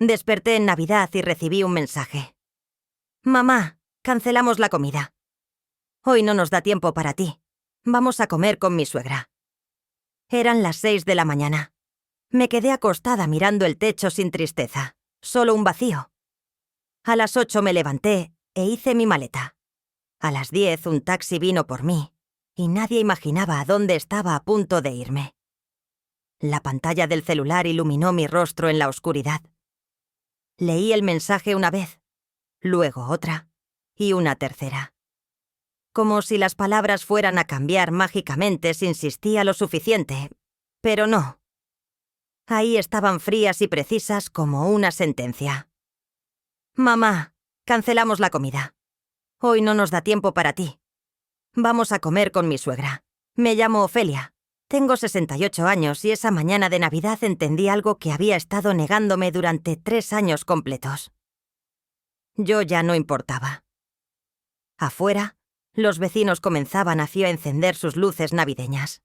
Desperté en Navidad y recibí un mensaje. Mamá, cancelamos la comida. Hoy no nos da tiempo para ti. Vamos a comer con mi suegra. Eran las 6 de la mañana. Me quedé acostada mirando el techo sin tristeza, solo un vacío. A las 8 me levanté e hice mi maleta. A las 10 un taxi vino por mí y nadie imaginaba a dónde estaba a punto de irme. La pantalla del celular iluminó mi rostro en la oscuridad. Leí el mensaje una vez, luego otra y una tercera. Como si las palabras fueran a cambiar mágicamente si insistía lo suficiente, pero no. Ahí estaban frías y precisas como una sentencia. Mamá, cancelamos la comida. Hoy no nos da tiempo para ti. Vamos a comer con mi suegra. Me llamo Ofelia. Tengo 68 años y esa mañana de Navidad entendí algo que había estado negándome durante 3 años completos. Yo ya no importaba. Afuera, los vecinos comenzaban a encender sus luces navideñas.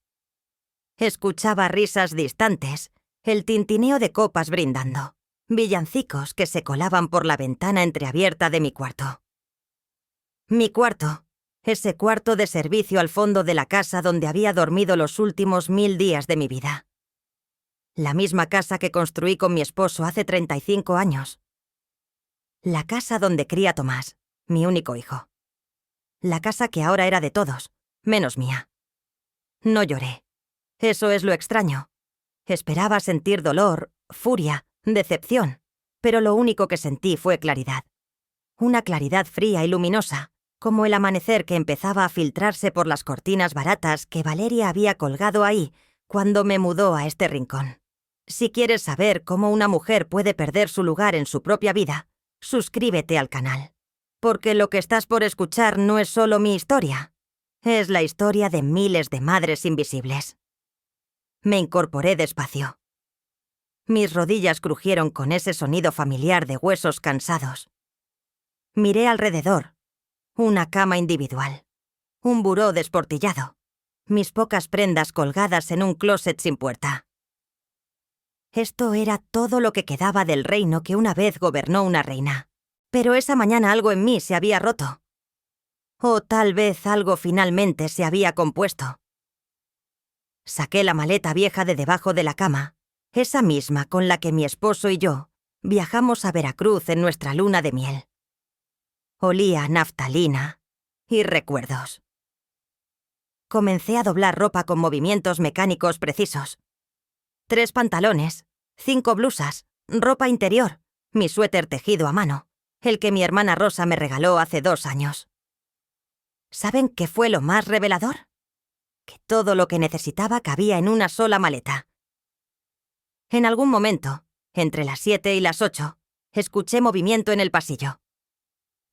Escuchaba risas distantes, el tintineo de copas brindando, villancicos que se colaban por la ventana entreabierta de mi cuarto. Mi cuarto, ese cuarto de servicio al fondo de la casa donde había dormido los últimos 1000 días de mi vida. La misma casa que construí con mi esposo hace 35 años. La casa donde cría a Tomás, mi único hijo. La casa que ahora era de todos, menos mía. No lloré. Eso es lo extraño. Esperaba sentir dolor, furia, decepción, pero lo único que sentí fue claridad. Una claridad fría y luminosa, como el amanecer que empezaba a filtrarse por las cortinas baratas que Valeria había colgado ahí cuando me mudó a este rincón. Si quieres saber cómo una mujer puede perder su lugar en su propia vida, suscríbete al canal. Porque lo que estás por escuchar no es solo mi historia, es la historia de miles de madres invisibles. Me incorporé despacio. Mis rodillas crujieron con ese sonido familiar de huesos cansados. Miré alrededor. Una cama individual. Un buró desportillado. Mis pocas prendas colgadas en un closet sin puerta. Esto era todo lo que quedaba del reino que una vez gobernó una reina. Pero esa mañana algo en mí se había roto. O tal vez algo finalmente se había compuesto. Saqué la maleta vieja de debajo de la cama, esa misma con la que mi esposo y yo viajamos a Veracruz en nuestra luna de miel. Olía a naftalina y recuerdos. Comencé a doblar ropa con movimientos mecánicos precisos. 3 pantalones, 5 blusas, ropa interior, mi suéter tejido a mano, el que mi hermana Rosa me regaló hace 2 años. ¿Saben qué fue lo más revelador? Que todo lo que necesitaba cabía en una sola maleta. En algún momento, entre las 7 y las 8, escuché movimiento en el pasillo.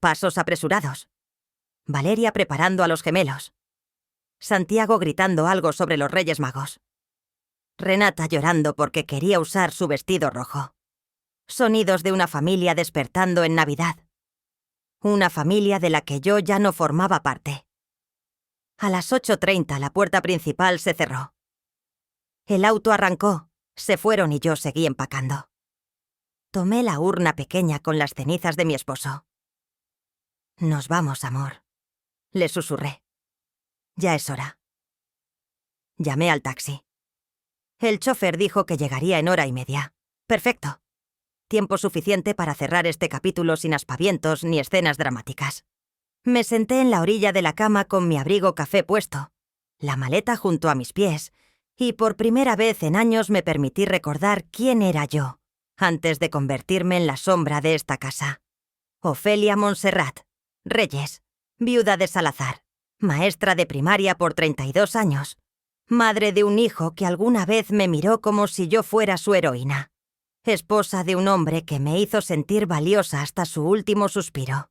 Pasos apresurados. Valeria preparando a los gemelos. Santiago gritando algo sobre los Reyes Magos. Renata llorando porque quería usar su vestido rojo. Sonidos de una familia despertando en Navidad. Una familia de la que yo ya no formaba parte. A las 8:30 la puerta principal se cerró. El auto arrancó, se fueron y yo seguí empacando. Tomé la urna pequeña con las cenizas de mi esposo. «Nos vamos, amor», le susurré. «Ya es hora». Llamé al taxi. El chofer dijo que llegaría en 1h30. Perfecto. Tiempo suficiente para cerrar este capítulo sin aspavientos ni escenas dramáticas. Me senté en la orilla de la cama con mi abrigo café puesto, la maleta junto a mis pies, y por primera vez en años me permití recordar quién era yo, antes de convertirme en la sombra de esta casa. Ofelia Montserrat, Reyes, viuda de Salazar, maestra de primaria por 32 años, madre de un hijo que alguna vez me miró como si yo fuera su heroína, esposa de un hombre que me hizo sentir valiosa hasta su último suspiro.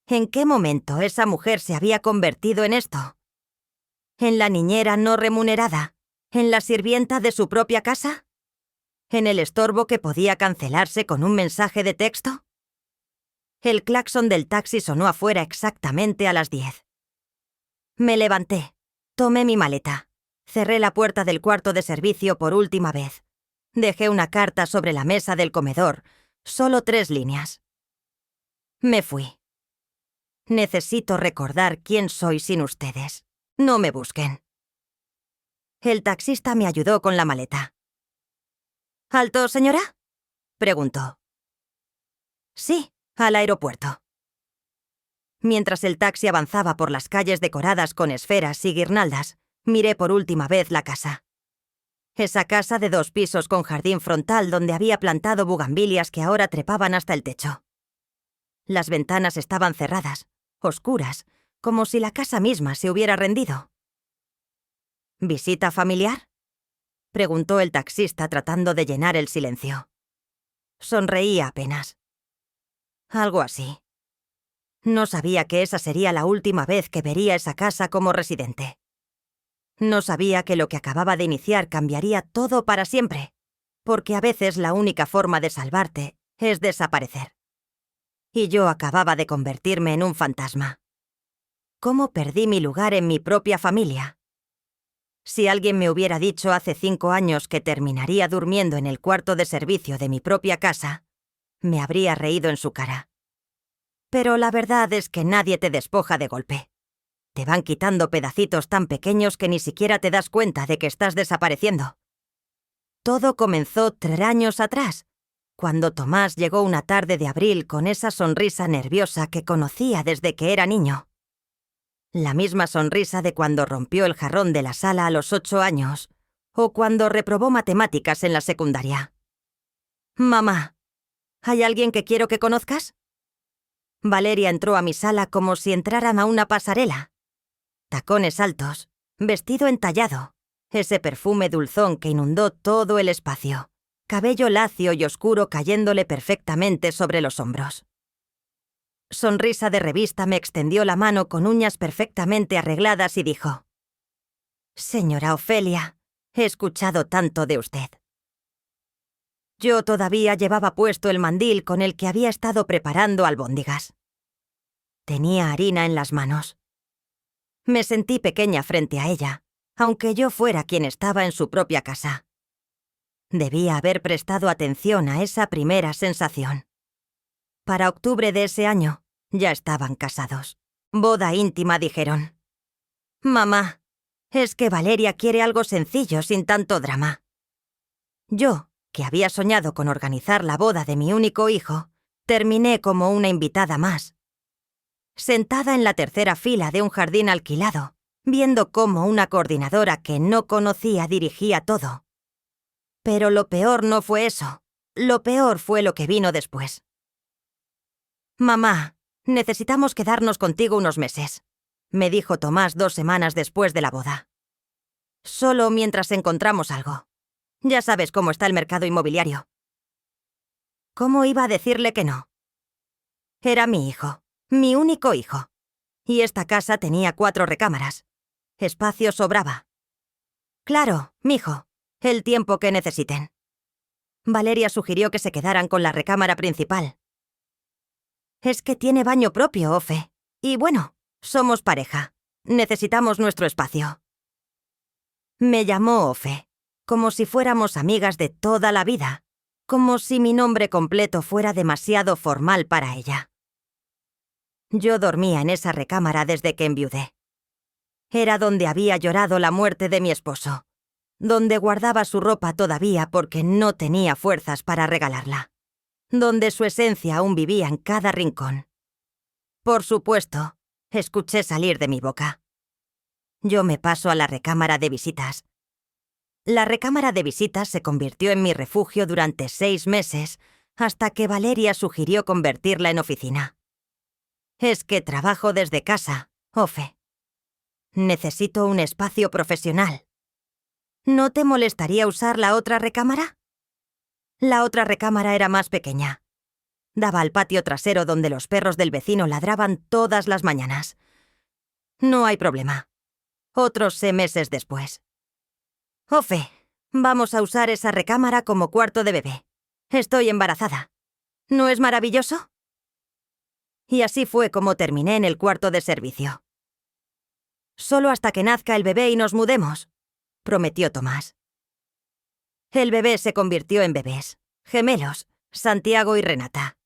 ¿En qué momento esa mujer se había convertido en esto? ¿En la niñera no remunerada? ¿En la sirvienta de su propia casa? ¿En el estorbo que podía cancelarse con un mensaje de texto? El claxon del taxi sonó afuera exactamente a las 10. Me levanté, tomé mi maleta, cerré la puerta del cuarto de servicio por última vez. Dejé una carta sobre la mesa del comedor, solo 3 líneas. Me fui. Necesito recordar quién soy sin ustedes. No me busquen. El taxista me ayudó con la maleta. ¿Alto, señora?, preguntó. Sí, al aeropuerto. Mientras el taxi avanzaba por las calles decoradas con esferas y guirnaldas, miré por última vez la casa. Esa casa de 2 pisos con jardín frontal donde había plantado bugambilias que ahora trepaban hasta el techo. Las ventanas estaban cerradas, oscuras, como si la casa misma se hubiera rendido. ¿Visita familiar?, preguntó el taxista tratando de llenar el silencio. Sonreía apenas. Algo así. No sabía que esa sería la última vez que vería esa casa como residente. No sabía que lo que acababa de iniciar cambiaría todo para siempre, porque a veces la única forma de salvarte es desaparecer. Y yo acababa de convertirme en un fantasma. ¿Cómo perdí mi lugar en mi propia familia? Si alguien me hubiera dicho hace 5 años que terminaría durmiendo en el cuarto de servicio de mi propia casa, me habría reído en su cara. Pero la verdad es que nadie te despoja de golpe. Te van quitando pedacitos tan pequeños que ni siquiera te das cuenta de que estás desapareciendo. Todo comenzó 3 años atrás, cuando Tomás llegó una tarde de abril con esa sonrisa nerviosa que conocía desde que era niño. La misma sonrisa de cuando rompió el jarrón de la sala a los 8 años, o cuando reprobó matemáticas en la secundaria. «Mamá, ¿hay alguien que quiero que conozcas?». Valeria entró a mi sala como si entraran a una pasarela. Tacones altos, vestido entallado, ese perfume dulzón que inundó todo el espacio, cabello lacio y oscuro cayéndole perfectamente sobre los hombros. Sonrisa de revista me extendió la mano con uñas perfectamente arregladas y dijo: «Señora Ofelia, he escuchado tanto de usted». Yo todavía llevaba puesto el mandil con el que había estado preparando albóndigas. Tenía harina en las manos. Me sentí pequeña frente a ella, aunque yo fuera quien estaba en su propia casa. Debía haber prestado atención a esa primera sensación. Para octubre de ese año, ya estaban casados. Boda íntima, dijeron. «Mamá, es que Valeria quiere algo sencillo sin tanto drama». Yo, que había soñado con organizar la boda de mi único hijo, terminé como una invitada más. Sentada en la tercera fila de un jardín alquilado, viendo cómo una coordinadora que no conocía dirigía todo. Pero lo peor no fue eso. Lo peor fue lo que vino después. «Mamá, necesitamos quedarnos contigo unos meses», me dijo Tomás 2 semanas después de la boda. «Solo mientras encontramos algo. Ya sabes cómo está el mercado inmobiliario». ¿Cómo iba a decirle que no? Era mi hijo, mi único hijo. Y esta casa tenía 4 recámaras. Espacio sobraba. «Claro, mijo, el tiempo que necesiten». Valeria sugirió que se quedaran con la recámara principal. «Es que tiene baño propio, Ofe. Y bueno, somos pareja. Necesitamos nuestro espacio». Me llamó Ofe, como si fuéramos amigas de toda la vida, como si mi nombre completo fuera demasiado formal para ella. Yo dormía en esa recámara desde que enviudé. Era donde había llorado la muerte de mi esposo, donde guardaba su ropa todavía porque no tenía fuerzas para regalarla, donde su esencia aún vivía en cada rincón. Por supuesto, escuché salir de mi boca: «Yo me paso a la recámara de visitas». La recámara de visitas se convirtió en mi refugio durante 6 meses, hasta que Valeria sugirió convertirla en oficina. Es que trabajo desde casa, Ofe. Necesito un espacio profesional. ¿No te molestaría usar la otra recámara? La otra recámara era más pequeña. Daba al patio trasero donde los perros del vecino ladraban todas las mañanas. No hay problema. Otros 6 meses después. «Ofe, vamos a usar esa recámara como cuarto de bebé. Estoy embarazada. ¿No es maravilloso?». Y así fue como terminé en el cuarto de servicio. «Solo hasta que nazca el bebé y nos mudemos», prometió Tomás. El bebé se convirtió en bebés, gemelos, Santiago y Renata.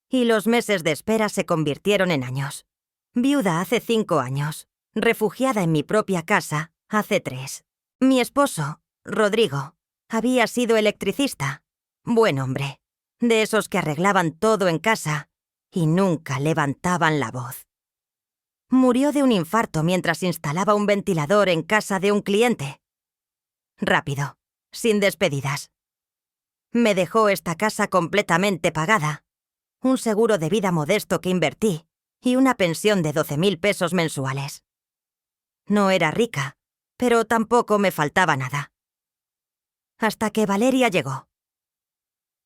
Y los meses de espera se convirtieron en años. Viuda hace 5 años. Refugiada en mi propia casa hace 3. Mi esposo, Rodrigo, había sido electricista. Buen hombre. De esos que arreglaban todo en casa y nunca levantaban la voz. Murió de un infarto mientras instalaba un ventilador en casa de un cliente. Rápido, sin despedidas. Me dejó esta casa completamente pagada, un seguro de vida modesto que invertí y una pensión de 12.000 pesos mensuales. No era rica, pero tampoco me faltaba nada. Hasta que Valeria llegó.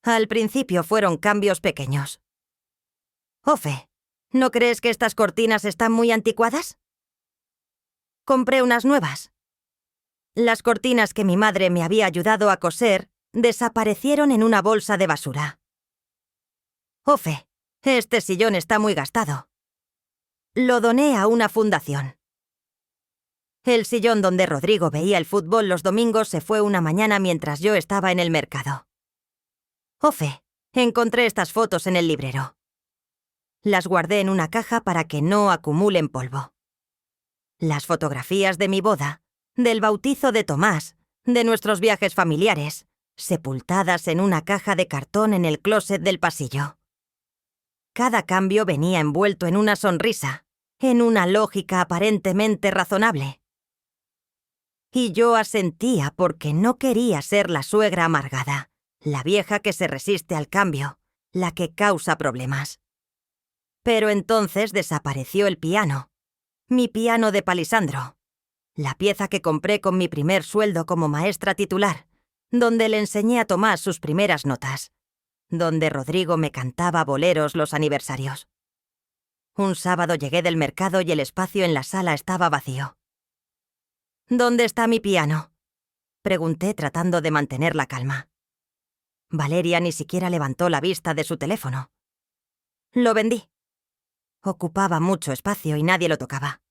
Al principio fueron cambios pequeños. Ofe, ¿no crees que estas cortinas están muy anticuadas? Compré unas nuevas. Las cortinas que mi madre me había ayudado a coser desaparecieron en una bolsa de basura. Ofe, este sillón está muy gastado. Lo doné a una fundación. El sillón donde Rodrigo veía el fútbol los domingos se fue una mañana mientras yo estaba en el mercado. Ofe, encontré estas fotos en el librero. Las guardé en una caja para que no acumulen polvo. Las fotografías de mi boda, del bautizo de Tomás, de nuestros viajes familiares, sepultadas en una caja de cartón en el closet del pasillo. Cada cambio venía envuelto en una sonrisa, en una lógica aparentemente razonable. Y yo asentía porque no quería ser la suegra amargada, la vieja que se resiste al cambio, la que causa problemas. Pero entonces desapareció el piano, mi piano de palisandro, la pieza que compré con mi primer sueldo como maestra titular, donde le enseñé a Tomás sus primeras notas, donde Rodrigo me cantaba boleros los aniversarios. Un sábado llegué del mercado y el espacio en la sala estaba vacío. ¿Dónde está mi piano?, pregunté tratando de mantener la calma. Valeria ni siquiera levantó la vista de su teléfono. Lo vendí. Ocupaba mucho espacio y nadie lo tocaba.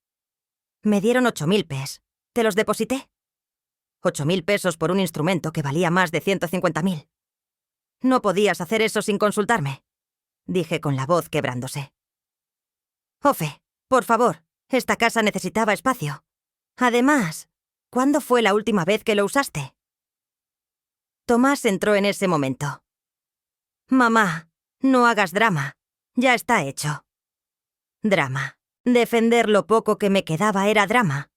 Me dieron 8.000 pesos. ¿Te los deposité? 8.000 pesos por un instrumento que valía más de 150.000. No podías hacer eso sin consultarme, dije con la voz quebrándose. Ofe, por favor, esta casa necesitaba espacio. Además, ¿cuándo fue la última vez que lo usaste? Tomás entró en ese momento. Mamá, no hagas drama. Ya está hecho. Drama. Defender lo poco que me quedaba era drama.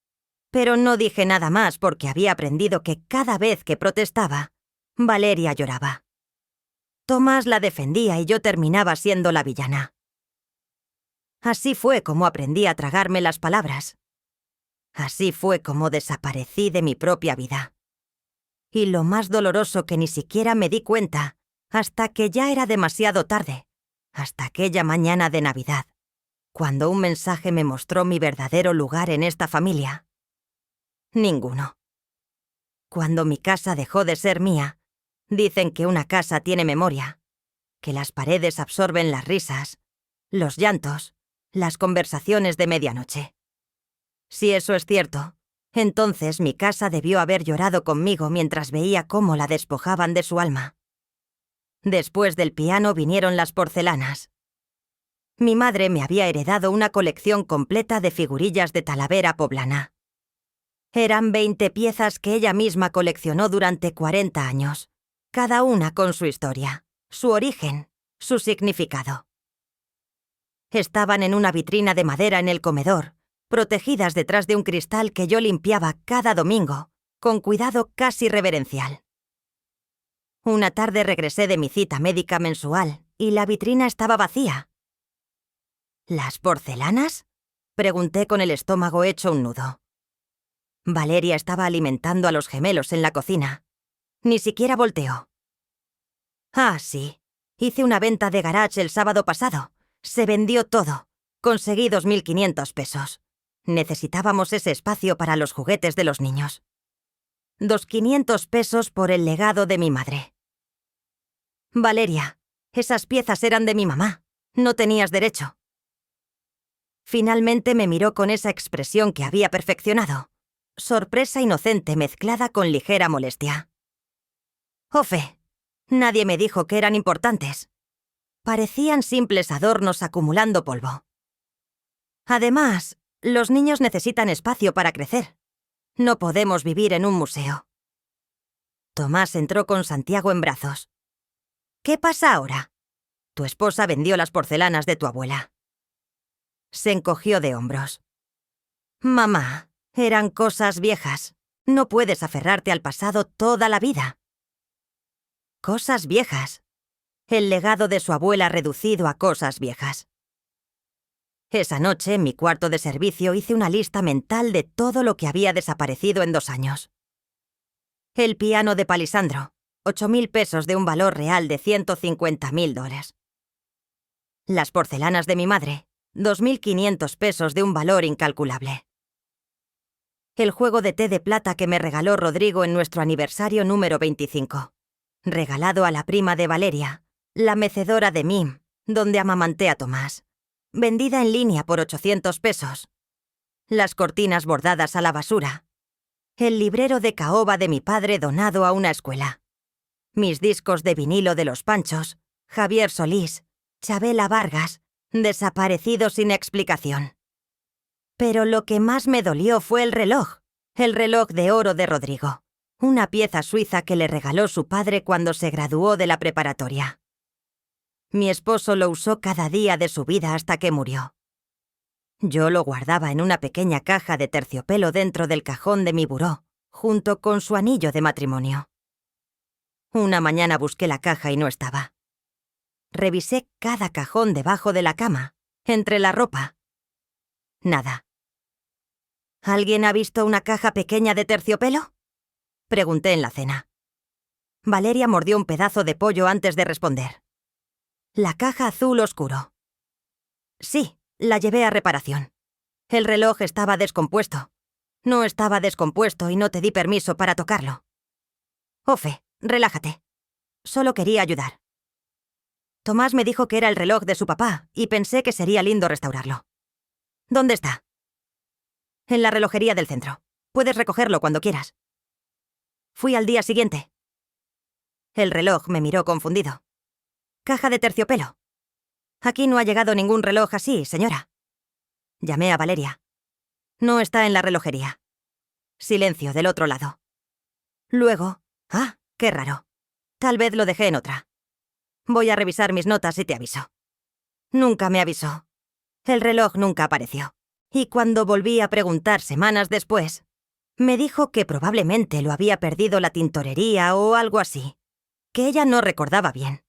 Pero no dije nada más porque había aprendido que cada vez que protestaba, Valeria lloraba. Tomás la defendía y yo terminaba siendo la villana. Así fue como aprendí a tragarme las palabras. Así fue como desaparecí de mi propia vida. Y lo más doloroso que ni siquiera me di cuenta, hasta que ya era demasiado tarde, hasta aquella mañana de Navidad, cuando un mensaje me mostró mi verdadero lugar en esta familia. Ninguno. Cuando mi casa dejó de ser mía, dicen que una casa tiene memoria, que las paredes absorben las risas, los llantos, las conversaciones de medianoche. Si eso es cierto, entonces mi casa debió haber llorado conmigo mientras veía cómo la despojaban de su alma. Después del piano vinieron las porcelanas. Mi madre me había heredado una colección completa de figurillas de Talavera poblana. Eran 20 piezas que ella misma coleccionó durante 40 años, cada una con su historia, su origen, su significado. Estaban en una vitrina de madera en el comedor, protegidas detrás de un cristal que yo limpiaba cada domingo, con cuidado casi reverencial. Una tarde regresé de mi cita médica mensual y la vitrina estaba vacía. ¿Las porcelanas?, pregunté con el estómago hecho un nudo. Valeria estaba alimentando a los gemelos en la cocina. Ni siquiera volteó. Ah, sí. Hice una venta de garage el sábado pasado. Se vendió todo. Conseguí 2.500 pesos. Necesitábamos ese espacio para los juguetes de los niños. 2.500 pesos por el legado de mi madre. Valeria, esas piezas eran de mi mamá. No tenías derecho. Finalmente me miró con esa expresión que había perfeccionado. Sorpresa inocente mezclada con ligera molestia. Ofe, nadie me dijo que eran importantes. Parecían simples adornos acumulando polvo. Además, los niños necesitan espacio para crecer. No podemos vivir en un museo. Tomás entró con Santiago en brazos. ¿Qué pasa ahora? Tu esposa vendió las porcelanas de tu abuela. Se encogió de hombros. Mamá, eran cosas viejas. No puedes aferrarte al pasado toda la vida. Cosas viejas. El legado de su abuela reducido a cosas viejas. Esa noche, en mi cuarto de servicio, hice una lista mental de todo lo que había desaparecido en 2 años. El piano de Palisandro, 8.000 pesos de un valor real de $150.000. Las porcelanas de mi madre, 2.500 pesos de un valor incalculable. El juego de té de plata que me regaló Rodrigo en nuestro aniversario número 25. Regalado a la prima de Valeria, la mecedora de Mim, donde amamanté a Tomás. Vendida en línea por 800 pesos. Las cortinas bordadas a la basura. El librero de caoba de mi padre donado a una escuela. Mis discos de vinilo de Los Panchos, Javier Solís, Chabela Vargas, desaparecidos sin explicación. Pero lo que más me dolió fue el reloj de oro de Rodrigo, una pieza suiza que le regaló su padre cuando se graduó de la preparatoria. Mi esposo lo usó cada día de su vida hasta que murió. Yo lo guardaba en una pequeña caja de terciopelo dentro del cajón de mi buró, junto con su anillo de matrimonio. Una mañana busqué la caja y no estaba. Revisé cada cajón debajo de la cama, entre la ropa. Nada. ¿Alguien ha visto una caja pequeña de terciopelo? Pregunté en la cena. Valeria mordió un pedazo de pollo antes de responder. La caja azul oscuro. Sí, la llevé a reparación. El reloj estaba descompuesto. No estaba descompuesto y no te di permiso para tocarlo. Ofe, relájate. Solo quería ayudar. Tomás me dijo que era el reloj de su papá y pensé que sería lindo restaurarlo. ¿Dónde está? En la relojería del centro. Puedes recogerlo cuando quieras. Fui al día siguiente. El reloj me miró confundido. Caja de terciopelo. Aquí no ha llegado ningún reloj así, señora. Llamé a Valeria. No está en la relojería. Silencio del otro lado. Luego, qué raro. Tal vez lo dejé en otra. Voy a revisar mis notas y te aviso. Nunca me avisó. El reloj nunca apareció. Y cuando volví a preguntar semanas después, me dijo que probablemente lo había perdido la tintorería o algo así, que ella no recordaba bien.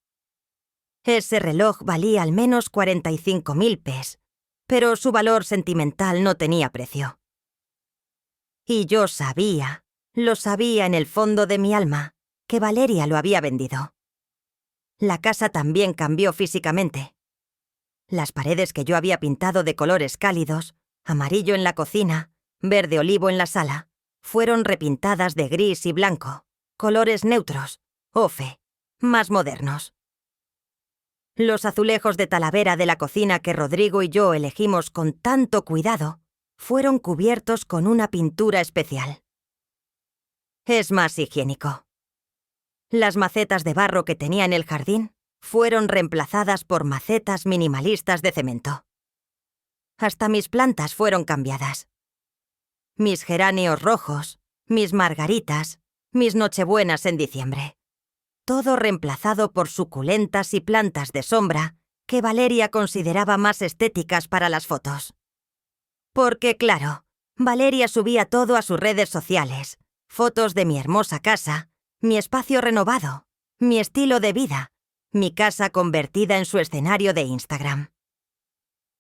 Ese reloj valía al menos 45.000 pes, pero su valor sentimental no tenía precio. Y yo sabía, lo sabía en el fondo de mi alma, que Valeria lo había vendido. La casa también cambió físicamente. Las paredes que yo había pintado de colores cálidos, amarillo en la cocina, verde olivo en la sala, fueron repintadas de gris y blanco, colores neutros, ofe, más modernos. Los azulejos de Talavera de la cocina que Rodrigo y yo elegimos con tanto cuidado fueron cubiertos con una pintura especial. Es más higiénico. Las macetas de barro que tenía en el jardín fueron reemplazadas por macetas minimalistas de cemento. Hasta mis plantas fueron cambiadas. Mis geranios rojos, mis margaritas, mis nochebuenas en diciembre. Todo reemplazado por suculentas y plantas de sombra que Valeria consideraba más estéticas para las fotos. Porque, claro, Valeria subía todo a sus redes sociales, fotos de mi hermosa casa, mi espacio renovado, mi estilo de vida, mi casa convertida en su escenario de Instagram.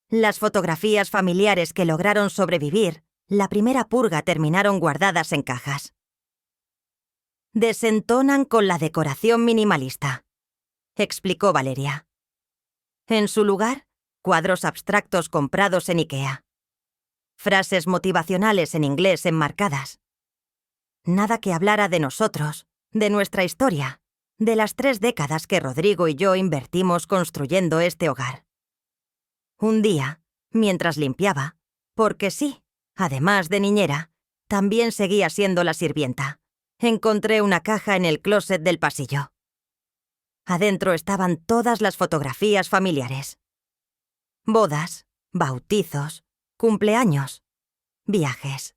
Las fotografías familiares que lograron sobrevivir la primera purga terminaron guardadas en cajas. Desentonan con la decoración minimalista, explicó Valeria. En su lugar, cuadros abstractos comprados en IKEA. Frases motivacionales en inglés enmarcadas. Nada que hablara de nosotros, de nuestra historia, de las 3 décadas que Rodrigo y yo invertimos construyendo este hogar. Un día, mientras limpiaba, porque sí, además de niñera, también seguía siendo la sirvienta, Encontré una caja en el closet del pasillo. Adentro estaban todas las fotografías familiares. Bodas, bautizos, cumpleaños, viajes.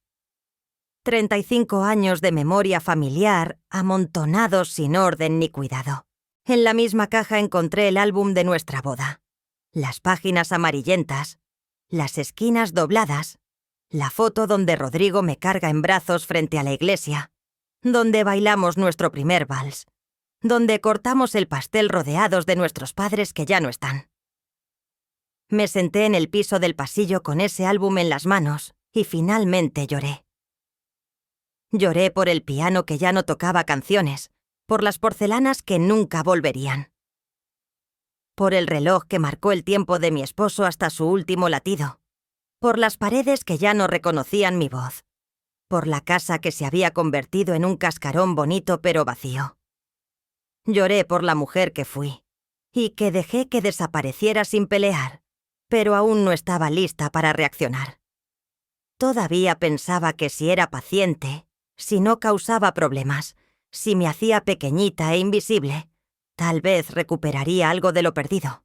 35 años de memoria familiar amontonados sin orden ni cuidado. En la misma caja encontré el álbum de nuestra boda. Las páginas amarillentas, las esquinas dobladas, la foto donde Rodrigo me carga en brazos frente a la iglesia, donde bailamos nuestro primer vals, donde cortamos el pastel rodeados de nuestros padres que ya no están. Me senté en el piso del pasillo con ese álbum en las manos y finalmente lloré. Lloré por el piano que ya no tocaba canciones, por las porcelanas que nunca volverían. Por el reloj que marcó el tiempo de mi esposo hasta su último latido. Por las paredes que ya no reconocían mi voz. Por la casa que se había convertido en un cascarón bonito pero vacío. Lloré por la mujer que fui, y que dejé que desapareciera sin pelear, pero aún no estaba lista para reaccionar. Todavía pensaba que si era paciente, si no causaba problemas, si me hacía pequeñita e invisible, tal vez recuperaría algo de lo perdido.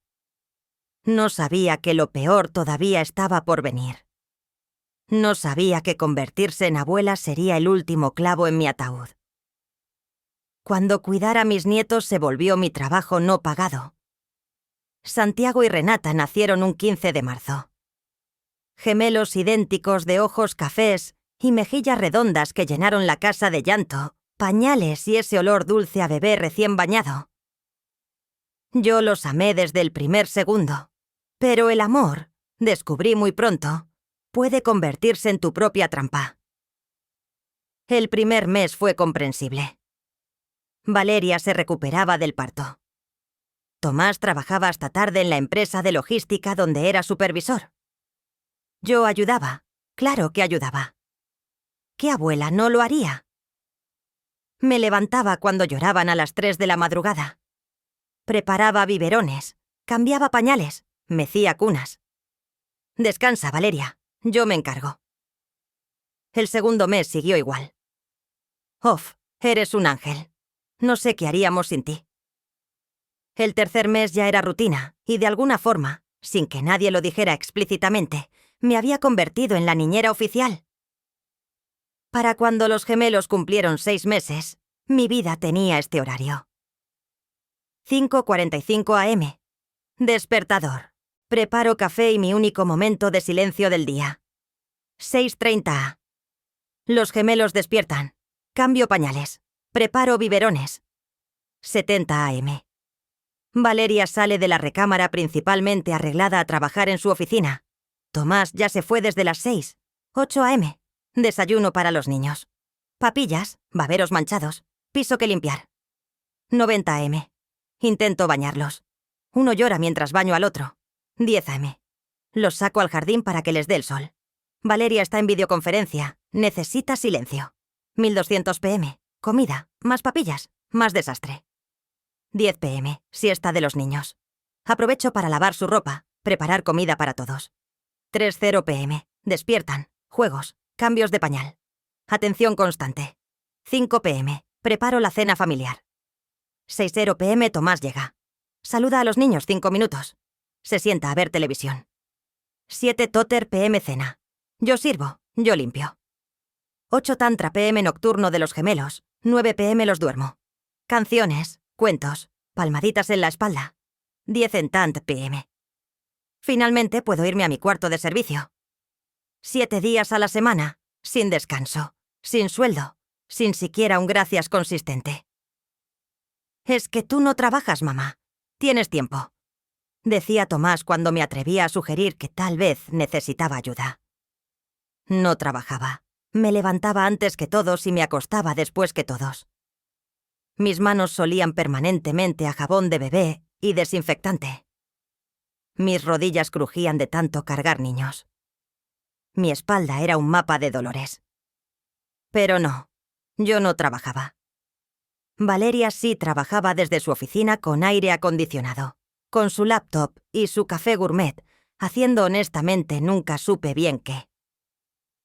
No sabía que lo peor todavía estaba por venir. No sabía que convertirse en abuela sería el último clavo en mi ataúd. Cuando cuidar a mis nietos se volvió mi trabajo no pagado. Santiago y Renata nacieron un 15 de marzo. Gemelos idénticos de ojos cafés y mejillas redondas que llenaron la casa de llanto, pañales y ese olor dulce a bebé recién bañado. Yo los amé desde el primer segundo, pero el amor, descubrí muy pronto, puede convertirse en tu propia trampa. El primer mes fue comprensible. Valeria se recuperaba del parto. Tomás trabajaba hasta tarde en la empresa de logística donde era supervisor. Yo ayudaba, claro que ayudaba. ¿Qué abuela no lo haría? Me levantaba cuando lloraban a las 3 de la madrugada. Preparaba biberones, cambiaba pañales, mecía cunas. Descansa, Valeria, yo me encargo. El segundo mes siguió igual. Off, eres un ángel. No sé qué haríamos sin ti. El tercer mes ya era rutina, y de alguna forma, sin que nadie lo dijera explícitamente, me había convertido en la niñera oficial. Para cuando los gemelos cumplieron 6 meses, mi vida tenía este horario. 5:45 a.m. Despertador. Preparo café y mi único momento de silencio del día. 6:30 a. Los gemelos despiertan. Cambio pañales. Preparo biberones. 70 a.m. Valeria sale de la recámara principalmente arreglada a trabajar en su oficina. Tomás ya se fue desde las 6. 8 a.m. Desayuno para los niños. Papillas, baberos manchados, piso que limpiar. 90 a.m. Intento bañarlos. Uno llora mientras baño al otro. 10 a.m. Los saco al jardín para que les dé el sol. Valeria está en videoconferencia. Necesita silencio. 1200 p.m. Comida, más papillas, más desastre. 10 p.m. Siesta de los niños. Aprovecho para lavar su ropa, preparar comida para todos. 3:0 p.m. Despiertan, juegos, cambios de pañal. Atención constante. 5 p.m. Preparo la cena familiar. 6:0 p.m. Tomás llega. Saluda a los niños 5 minutos. Se sienta a ver televisión. 7 Totter p.m. Cena. Yo sirvo, yo limpio. 8 Tantra p.m. Nocturno de los gemelos. 9 p.m. los duermo. Canciones, cuentos, palmaditas en la espalda. 10 en Tant p.m. Finalmente puedo irme a mi cuarto de servicio. 7 días a la semana, sin descanso, sin sueldo, sin siquiera un gracias consistente. Es que tú no trabajas, mamá. Tienes tiempo, decía Tomás cuando me atrevía a sugerir que tal vez necesitaba ayuda. No trabajaba. Me levantaba antes que todos y me acostaba después que todos. Mis manos solían permanentemente a jabón de bebé y desinfectante. Mis rodillas crujían de tanto cargar niños. Mi espalda era un mapa de dolores. Pero no, yo no trabajaba. Valeria sí trabajaba desde su oficina con aire acondicionado, con su laptop y su café gourmet, haciendo honestamente nunca supe bien qué.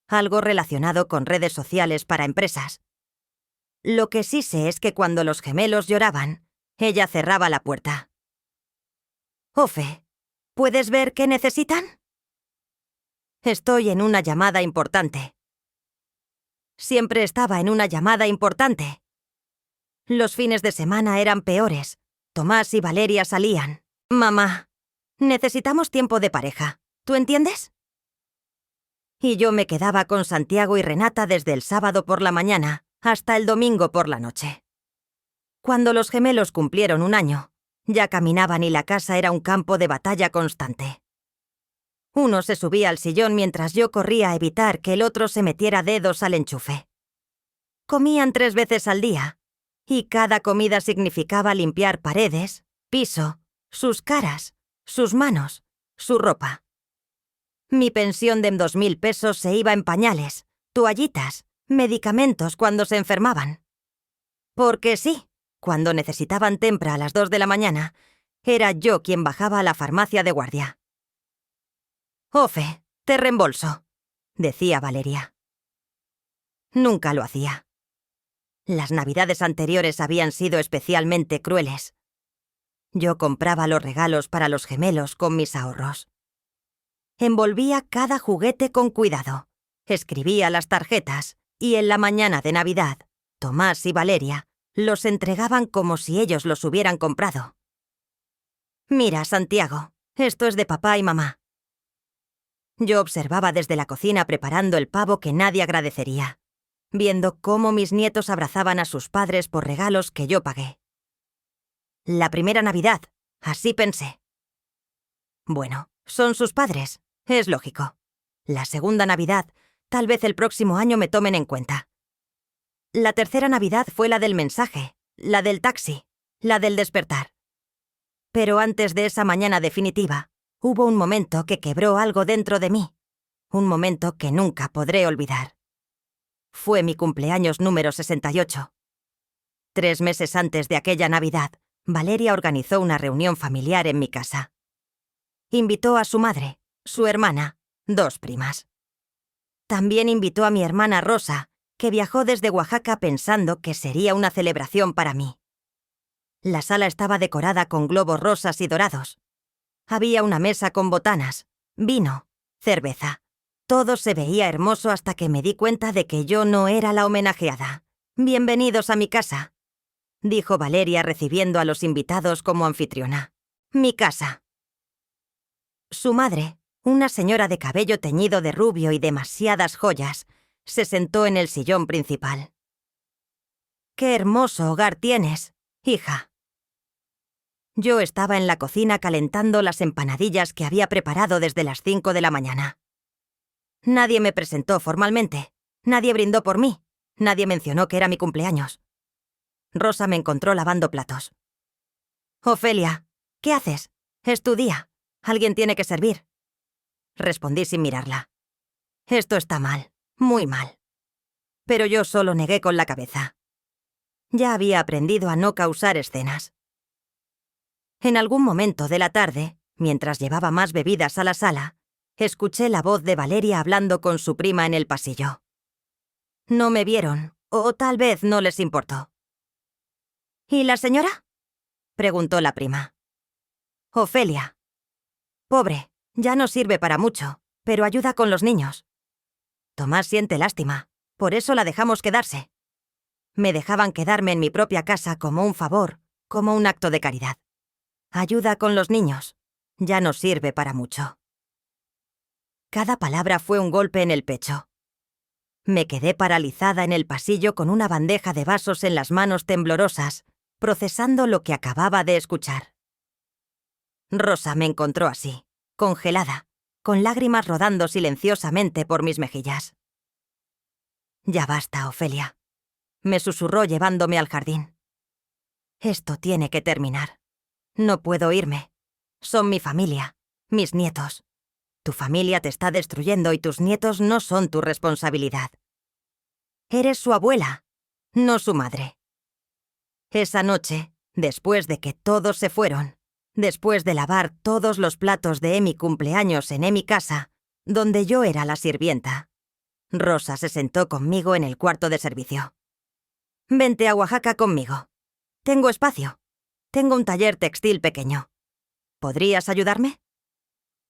Algo relacionado con redes sociales para empresas. Lo que sí sé es que cuando los gemelos lloraban, ella cerraba la puerta. Ofe, ¿puedes ver qué necesitan? Estoy en una llamada importante. Siempre estaba en una llamada importante. Los fines de semana eran peores. Tomás y Valeria salían. Mamá, necesitamos tiempo de pareja. ¿Tú entiendes? Y yo me quedaba con Santiago y Renata desde el sábado por la mañana hasta el domingo por la noche. Cuando los gemelos cumplieron 1 año, ya caminaban y la casa era un campo de batalla constante. Uno se subía al sillón mientras yo corría a evitar que el otro se metiera dedos al enchufe. Comían 3 veces al día, y cada comida significaba limpiar paredes, piso, sus caras, sus manos, su ropa. Mi pensión de 2.000 pesos se iba en pañales, toallitas, medicamentos cuando se enfermaban. Porque sí, cuando necesitaban tempra a las 2 de la mañana, era yo quien bajaba a la farmacia de guardia. Ofe, te reembolso, decía Valeria. Nunca lo hacía. Las navidades anteriores habían sido especialmente crueles. Yo compraba los regalos para los gemelos con mis ahorros. Envolvía cada juguete con cuidado, escribía las tarjetas y en la mañana de Navidad, Tomás y Valeria los entregaban como si ellos los hubieran comprado. Mira, Santiago, esto es de papá y mamá. Yo observaba desde la cocina preparando el pavo que nadie agradecería, viendo cómo mis nietos abrazaban a sus padres por regalos que yo pagué. La primera Navidad, así pensé. Bueno, son sus padres, es lógico. La segunda Navidad, tal vez el próximo año me tomen en cuenta. La tercera Navidad fue la del mensaje, la del taxi, la del despertar. Pero antes de esa mañana definitiva, hubo un momento que quebró algo dentro de mí, un momento que nunca podré olvidar. Fue mi cumpleaños número 68. 3 meses antes de aquella Navidad, Valeria organizó una reunión familiar en mi casa. Invitó a su madre, su hermana, 2 primas. También invitó a mi hermana Rosa, que viajó desde Oaxaca pensando que sería una celebración para mí. La sala estaba decorada con globos rosas y dorados. Había una mesa con botanas, vino, cerveza. Todo se veía hermoso hasta que me di cuenta de que yo no era la homenajeada. «Bienvenidos a mi casa», dijo Valeria recibiendo a los invitados como anfitriona. «Mi casa». Su madre, una señora de cabello teñido de rubio y demasiadas joyas, se sentó en el sillón principal. «Qué hermoso hogar tienes, hija». Yo estaba en la cocina calentando las empanadillas que había preparado desde las 5 de la mañana. Nadie me presentó formalmente, nadie brindó por mí, nadie mencionó que era mi cumpleaños. Rosa me encontró lavando platos. «Ofelia, ¿qué haces? Es tu día. Alguien tiene que servir». Respondí sin mirarla. Esto está mal, muy mal. Pero yo solo negué con la cabeza. Ya había aprendido a no causar escenas. En algún momento de la tarde, mientras llevaba más bebidas a la sala, escuché la voz de Valeria hablando con su prima en el pasillo. No me vieron, o tal vez no les importó. «¿Y la señora?», preguntó la prima. «Ofelia. Pobre, ya no sirve para mucho, pero ayuda con los niños. Tomás siente lástima, por eso la dejamos quedarse. Me dejaban quedarme en mi propia casa como un favor, como un acto de caridad. Ayuda con los niños, ya no sirve para mucho». Cada palabra fue un golpe en el pecho. Me quedé paralizada en el pasillo con una bandeja de vasos en las manos temblorosas, procesando lo que acababa de escuchar. Rosa me encontró así, congelada, con lágrimas rodando silenciosamente por mis mejillas. «Ya basta, Ofelia», me susurró llevándome al jardín. «Esto tiene que terminar. No puedo irme. Son mi familia, mis nietos. Tu familia te está destruyendo y tus nietos no son tu responsabilidad. Eres su abuela, no su madre». Esa noche, después de que todos se fueron, después de lavar todos los platos de mi cumpleaños en mi casa, donde yo era la sirvienta, Rosa se sentó conmigo en el cuarto de servicio. Vente a Oaxaca conmigo. Tengo espacio. Tengo un taller textil pequeño. ¿Podrías ayudarme?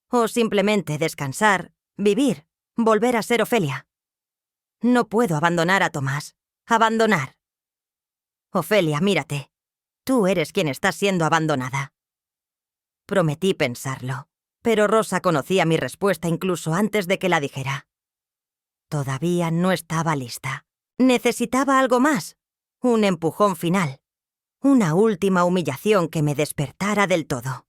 O simplemente descansar, vivir, volver a ser Ofelia. No puedo abandonar a Tomás. Abandonar. Ofelia, mírate. Tú eres quien está siendo abandonada. Prometí pensarlo, pero Rosa conocía mi respuesta incluso antes de que la dijera. Todavía no estaba lista. Necesitaba algo más. Un empujón final. Una última humillación que me despertara del todo.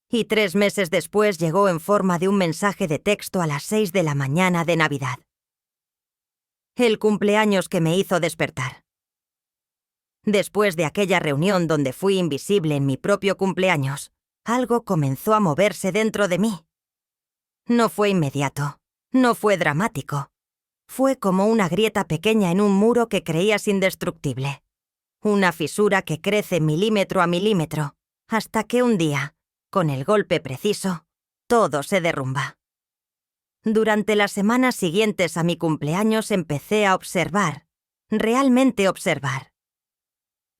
Y 3 meses después llegó en forma de un mensaje de texto a las 6 de la mañana de Navidad. El cumpleaños que me hizo despertar. Después de aquella reunión donde fui invisible en mi propio cumpleaños, algo comenzó a moverse dentro de mí. No fue inmediato, no fue dramático. Fue como una grieta pequeña en un muro que creías indestructible. Una fisura que crece milímetro a milímetro, hasta que un día, con el golpe preciso, todo se derrumba. Durante las semanas siguientes a mi cumpleaños empecé a observar, realmente observar.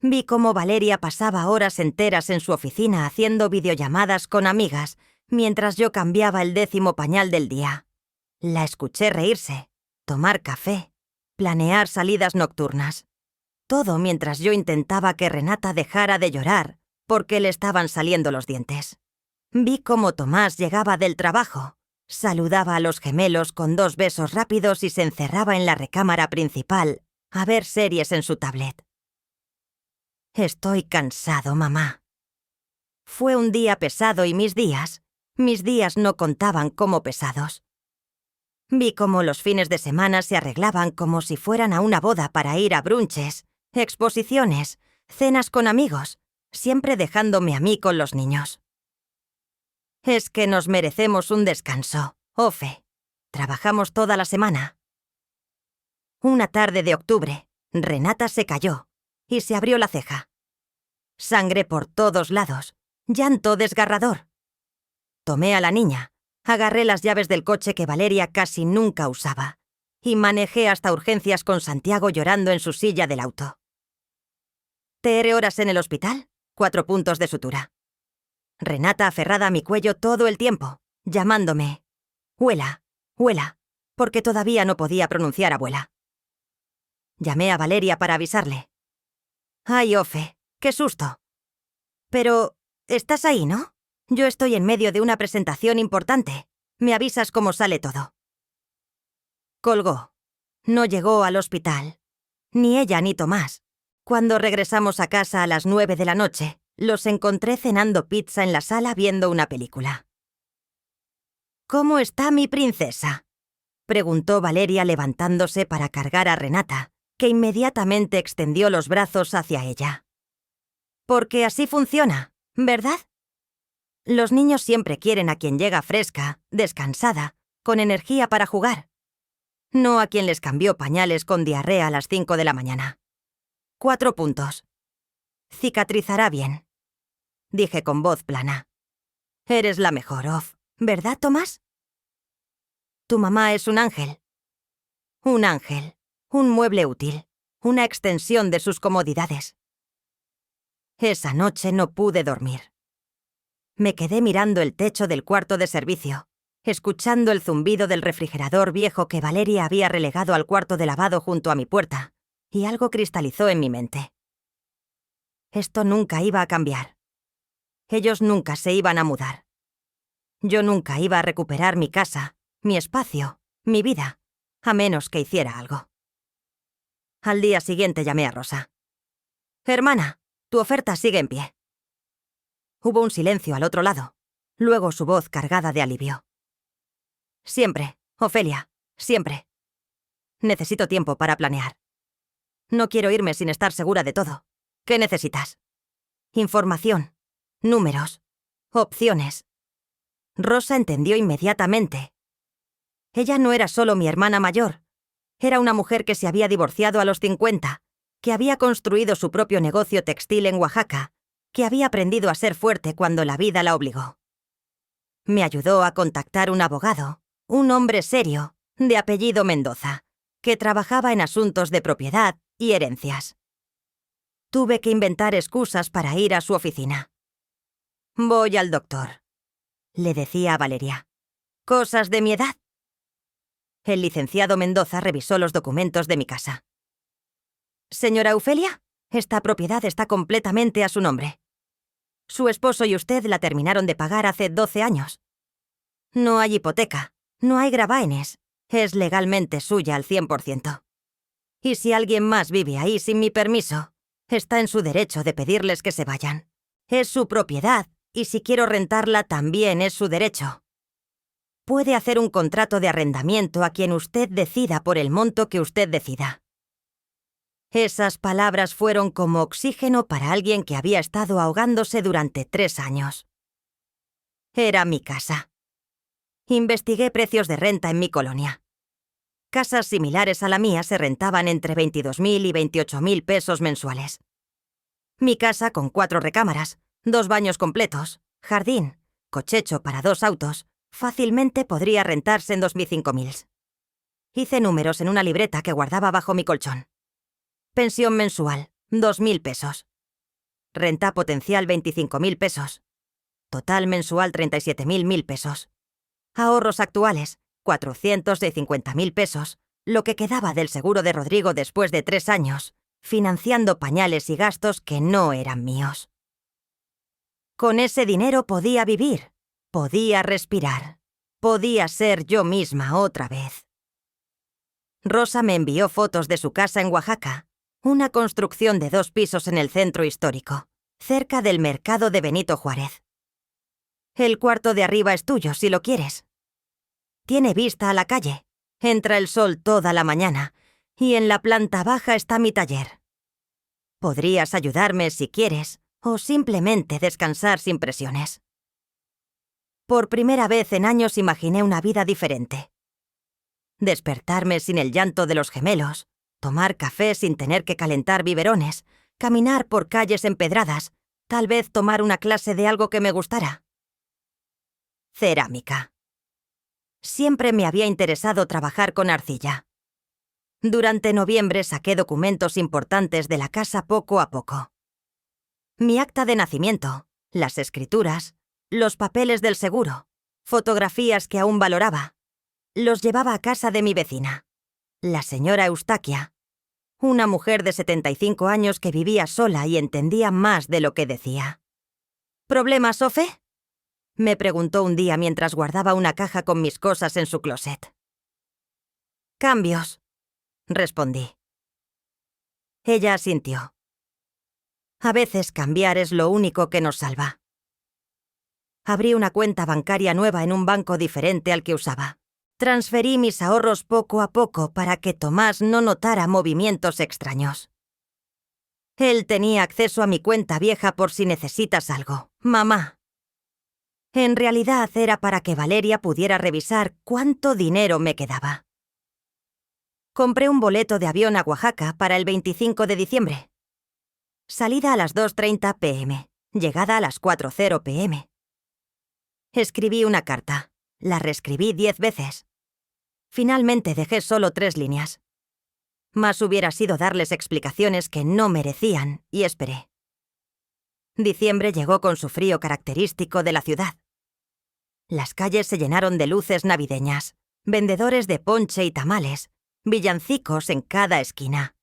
Vi cómo Valeria pasaba horas enteras en su oficina haciendo videollamadas con amigas, mientras yo cambiaba el 10º pañal del día. La escuché reírse, tomar café, planear salidas nocturnas. Todo mientras yo intentaba que Renata dejara de llorar porque le estaban saliendo los dientes. Vi cómo Tomás llegaba del trabajo, saludaba a los gemelos con 2 besos rápidos y se encerraba en la recámara principal a ver series en su tablet. Estoy cansado, mamá. Fue un día pesado y mis días no contaban como pesados. Vi cómo los fines de semana se arreglaban como si fueran a una boda para ir a brunches, exposiciones, cenas con amigos, siempre dejándome a mí con los niños. Es que nos merecemos un descanso, Ofe. Trabajamos toda la semana. Una tarde de octubre, Renata se cayó y se abrió la ceja. Sangre por todos lados, llanto desgarrador. Tomé a la niña, agarré las llaves del coche que Valeria casi nunca usaba y manejé hasta urgencias con Santiago llorando en su silla del auto. TR horas en el hospital, 4 puntos de sutura. Renata aferrada a mi cuello todo el tiempo, llamándome «Huela, huela», porque todavía no podía pronunciar abuela. Llamé a Valeria para avisarle. «Ay, Ofe, qué susto». «Pero, estás ahí, ¿no? Yo estoy en medio de una presentación importante. Me avisas cómo sale todo». Colgó. No llegó al hospital. Ni ella ni Tomás. Cuando regresamos a casa a las 9 de la noche, los encontré cenando pizza en la sala viendo una película. «¿Cómo está mi princesa?», preguntó Valeria levantándose para cargar a Renata, que inmediatamente extendió los brazos hacia ella. «Porque así funciona, ¿verdad? Los niños siempre quieren a quien llega fresca, descansada, con energía para jugar. No a quien les cambió pañales con diarrea a las 5 de la mañana. 4 puntos. Cicatrizará bien», dije con voz plana. «Eres la mejor, Of, ¿verdad, Tomás? Tu mamá es un ángel. Un ángel, un mueble útil, una extensión de sus comodidades». Esa noche no pude dormir. Me quedé mirando el techo del cuarto de servicio, escuchando el zumbido del refrigerador viejo que Valeria había relegado al cuarto de lavado junto a mi puerta, y algo cristalizó en mi mente. Esto nunca iba a cambiar. Ellos nunca se iban a mudar. Yo nunca iba a recuperar mi casa, mi espacio, mi vida, a menos que hiciera algo. Al día siguiente llamé a Rosa. «Hermana, tu oferta sigue en pie». Hubo un silencio al otro lado, luego su voz cargada de alivio. «Siempre, Ofelia, siempre. Necesito tiempo para planear. No quiero irme sin estar segura de todo. ¿Qué necesitas?» «Información, números, opciones». Rosa entendió inmediatamente. Ella no era solo mi hermana mayor. Era una mujer que se había divorciado a los 50, que había construido su propio negocio textil en Oaxaca, que había aprendido a ser fuerte cuando la vida la obligó. Me ayudó a contactar un abogado, un hombre serio, de apellido Mendoza, que trabajaba en asuntos de propiedad y herencias. Tuve que inventar excusas para ir a su oficina. «Voy al doctor», le decía a Valeria. «¿Cosas de mi edad?» El licenciado Mendoza revisó los documentos de mi casa. «Señora Eufelia, esta propiedad está completamente a su nombre. Su esposo y usted la terminaron de pagar hace 12 años. No hay hipoteca, no hay gravámenes, es legalmente suya al 100%. Y si alguien más vive ahí sin mi permiso, está en su derecho de pedirles que se vayan. Es su propiedad, y si quiero rentarla también es su derecho. Puede hacer un contrato de arrendamiento a quien usted decida por el monto que usted decida». Esas palabras fueron como oxígeno para alguien que había estado ahogándose durante 3 años. Era mi casa. Investigué precios de renta en mi colonia. Casas similares a la mía se rentaban entre 22.000 y 28.000 pesos mensuales. Mi casa, con 4 recámaras, 2 baños completos, jardín, cochecho para 2 autos, fácilmente podría rentarse en 2.000–5.000. Hice números en una libreta que guardaba bajo mi colchón. Pensión mensual, 2.000 pesos. Renta potencial, 25.000 pesos. Total mensual, 37.000 pesos. Ahorros actuales, 450.000 pesos, lo que quedaba del seguro de Rodrigo después de 3 años, financiando pañales y gastos que no eran míos. Con ese dinero podía vivir, podía respirar, podía ser yo misma otra vez. Rosa me envió fotos de su casa en Oaxaca, una construcción de 2 pisos en el centro histórico, cerca del mercado de Benito Juárez. El cuarto de arriba es tuyo, si lo quieres. Tiene vista a la calle, entra el sol toda la mañana, y en la planta baja está mi taller. Podrías ayudarme si quieres, o simplemente descansar sin presiones. Por primera vez en años imaginé una vida diferente. Despertarme sin el llanto de los gemelos, tomar café sin tener que calentar biberones, caminar por calles empedradas, tal vez tomar una clase de algo que me gustara. Cerámica. Siempre me había interesado trabajar con arcilla. Durante noviembre saqué documentos importantes de la casa poco a poco. Mi acta de nacimiento, las escrituras, los papeles del seguro, fotografías que aún valoraba. Los llevaba a casa de mi vecina, la señora Eustaquia, una mujer de 75 años que vivía sola y entendía más de lo que decía. ¿Problemas, Sofe?, me preguntó un día mientras guardaba una caja con mis cosas en su closet. «Cambios», respondí. Ella asintió. A veces cambiar es lo único que nos salva. Abrí una cuenta bancaria nueva en un banco diferente al que usaba. Transferí mis ahorros poco a poco para que Tomás no notara movimientos extraños. Él tenía acceso a mi cuenta vieja por si necesitas algo, mamá. En realidad era para que Valeria pudiera revisar cuánto dinero me quedaba. Compré un boleto de avión a Oaxaca para el 25 de diciembre. Salida a las 2:30 p.m., llegada a las 4:00 p.m. Escribí una carta. La reescribí 10 veces. Finalmente dejé solo 3 líneas. Más hubiera sido darles explicaciones que no merecían, y esperé. Diciembre llegó con su frío característico de la ciudad. Las calles se llenaron de luces navideñas, vendedores de ponche y tamales, villancicos en cada esquina.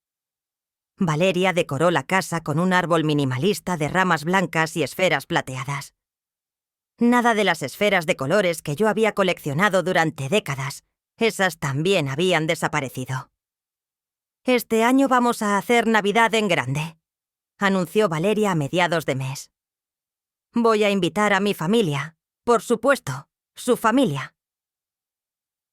Valeria decoró la casa con un árbol minimalista de ramas blancas y esferas plateadas. Nada de las esferas de colores que yo había coleccionado durante décadas. Esas también habían desaparecido. «Este año vamos a hacer Navidad en grande», anunció Valeria a mediados de mes. «Voy a invitar a mi familia, por supuesto, su familia».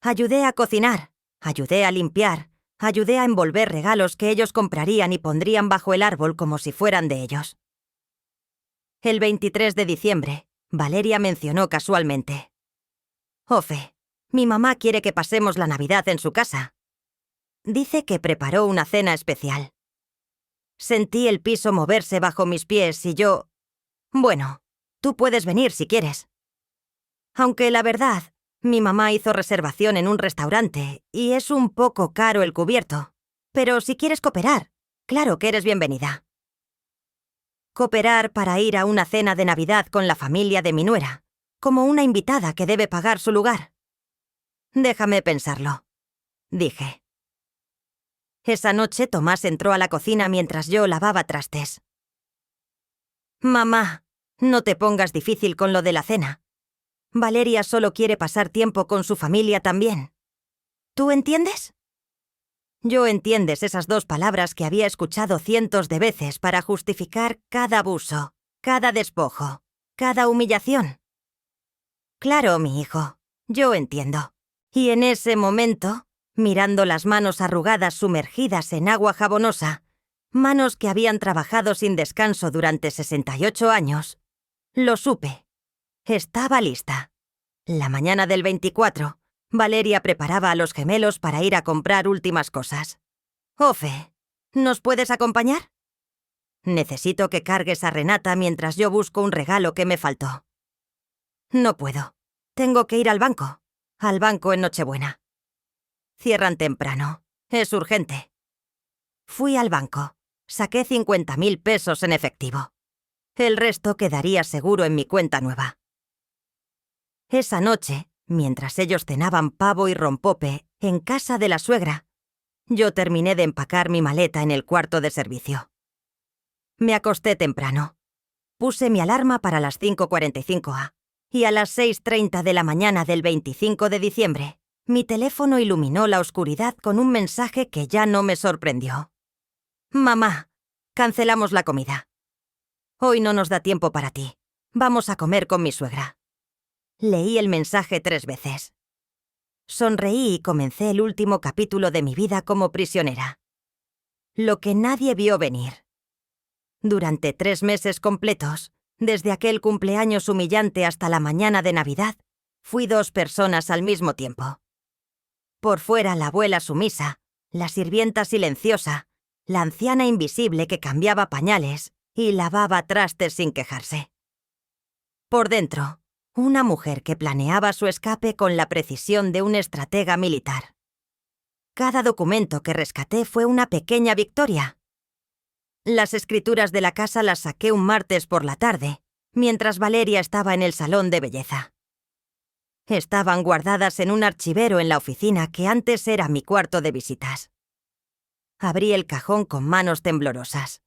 Ayudé a cocinar, ayudé a limpiar, ayudé a envolver regalos que ellos comprarían y pondrían bajo el árbol como si fueran de ellos. El 23 de diciembre, Valeria mencionó casualmente: «Ofe, mi mamá quiere que pasemos la Navidad en su casa. Dice que preparó una cena especial». Sentí el piso moverse bajo mis pies y yo... «Bueno, tú puedes venir si quieres». Aunque la verdad, mi mamá hizo reservación en un restaurante y es un poco caro el cubierto. Pero si quieres cooperar, Claro que eres bienvenida. Cooperar para ir a una cena de Navidad con la familia de mi nuera, como una invitada que debe pagar su lugar. Déjame pensarlo, dije. Esa noche Tomás entró a la cocina mientras yo lavaba trastes. Mamá, no te pongas difícil con lo de la cena. Valeria solo quiere pasar tiempo con su familia también. ¿Tú entiendes? Yo entiendes esas 2 palabras que había escuchado cientos de veces para justificar cada abuso, cada despojo, cada humillación. Claro, mi hijo, yo entiendo. Y en ese momento, mirando las manos arrugadas sumergidas en agua jabonosa, manos que habían trabajado sin descanso durante 68 años, lo supe. Estaba lista. La mañana del 24, Valeria preparaba a los gemelos para ir a comprar últimas cosas. Ofe, ¿nos puedes acompañar? Necesito que cargues a Renata mientras yo busco un regalo que me faltó. No puedo. Tengo que ir al banco. Al banco en Nochebuena. Cierran temprano. Es urgente. Fui al banco. Saqué 50.000 pesos en efectivo. El resto quedaría seguro en mi cuenta nueva. Esa noche, mientras ellos cenaban pavo y rompope en casa de la suegra, yo terminé de empacar mi maleta en el cuarto de servicio. Me acosté temprano. Puse mi alarma para las 5:45 a. Y a las 6:30 de la mañana del 25 de diciembre, mi teléfono iluminó la oscuridad con un mensaje que ya no me sorprendió. Mamá, cancelamos la comida. Hoy no nos da tiempo para ti. Vamos a comer con mi suegra. Leí el mensaje 3 veces. Sonreí y comencé el último capítulo de mi vida como prisionera. Lo que nadie vio venir. Durante 3 meses completos, desde aquel cumpleaños humillante hasta la mañana de Navidad, fui 2 personas al mismo tiempo. Por fuera la abuela sumisa, la sirvienta silenciosa, la anciana invisible que cambiaba pañales y lavaba trastes sin quejarse. Por dentro, una mujer que planeaba su escape con la precisión de un estratega militar. Cada documento que rescaté fue una pequeña victoria. Las escrituras de la casa las saqué un martes por la tarde, mientras Valeria estaba en el salón de belleza. Estaban guardadas en un archivero en la oficina que antes era mi cuarto de visitas. Abrí el cajón con manos temblorosas.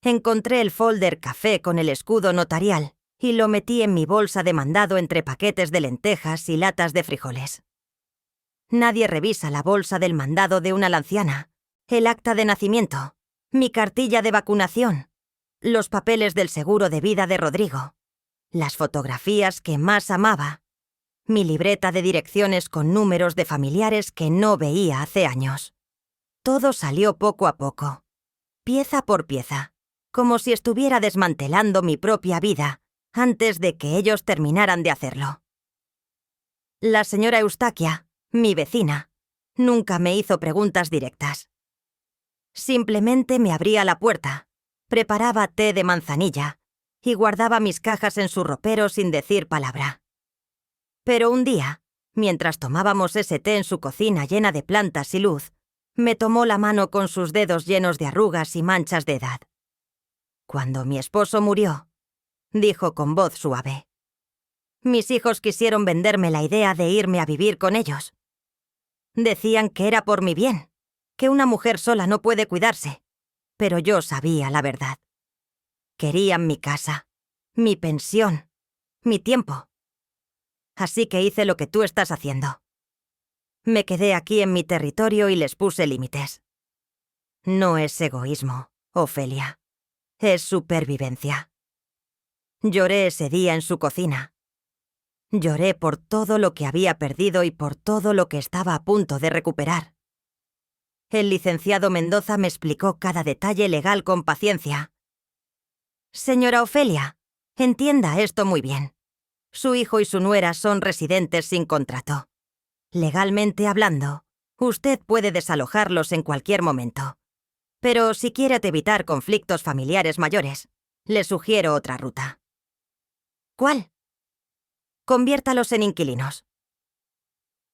Encontré el folder café con el escudo notarial y lo metí en mi bolsa de mandado entre paquetes de lentejas y latas de frijoles. Nadie revisa la bolsa del mandado de una anciana, el acta de nacimiento, mi cartilla de vacunación, los papeles del seguro de vida de Rodrigo, las fotografías que más amaba, mi libreta de direcciones con números de familiares que no veía hace años. Todo salió poco a poco, pieza por pieza, como si estuviera desmantelando mi propia vida antes de que ellos terminaran de hacerlo. La señora Eustaquia, mi vecina, nunca me hizo preguntas directas. Simplemente me abría la puerta, preparaba té de manzanilla y guardaba mis cajas en su ropero sin decir palabra. Pero un día, mientras tomábamos ese té en su cocina llena de plantas y luz, me tomó la mano con sus dedos llenos de arrugas y manchas de edad. Cuando mi esposo murió, dijo con voz suave, mis hijos quisieron venderme la idea de irme a vivir con ellos. Decían que era por mi bien, que una mujer sola no puede cuidarse, pero yo sabía la verdad. Querían mi casa, mi pensión, mi tiempo. Así que hice lo que tú estás haciendo. Me quedé aquí en mi territorio y les puse límites. No es egoísmo, Ofelia. Es supervivencia. Lloré ese día en su cocina. Lloré por todo lo que había perdido y por todo lo que estaba a punto de recuperar. El licenciado Mendoza me explicó cada detalle legal con paciencia. Señora Ofelia, entienda esto muy bien. Su hijo y su nuera son residentes sin contrato. Legalmente hablando, usted puede desalojarlos en cualquier momento. Pero si quiere evitar conflictos familiares mayores, le sugiero otra ruta. ¿Cuál? Conviértalos en inquilinos.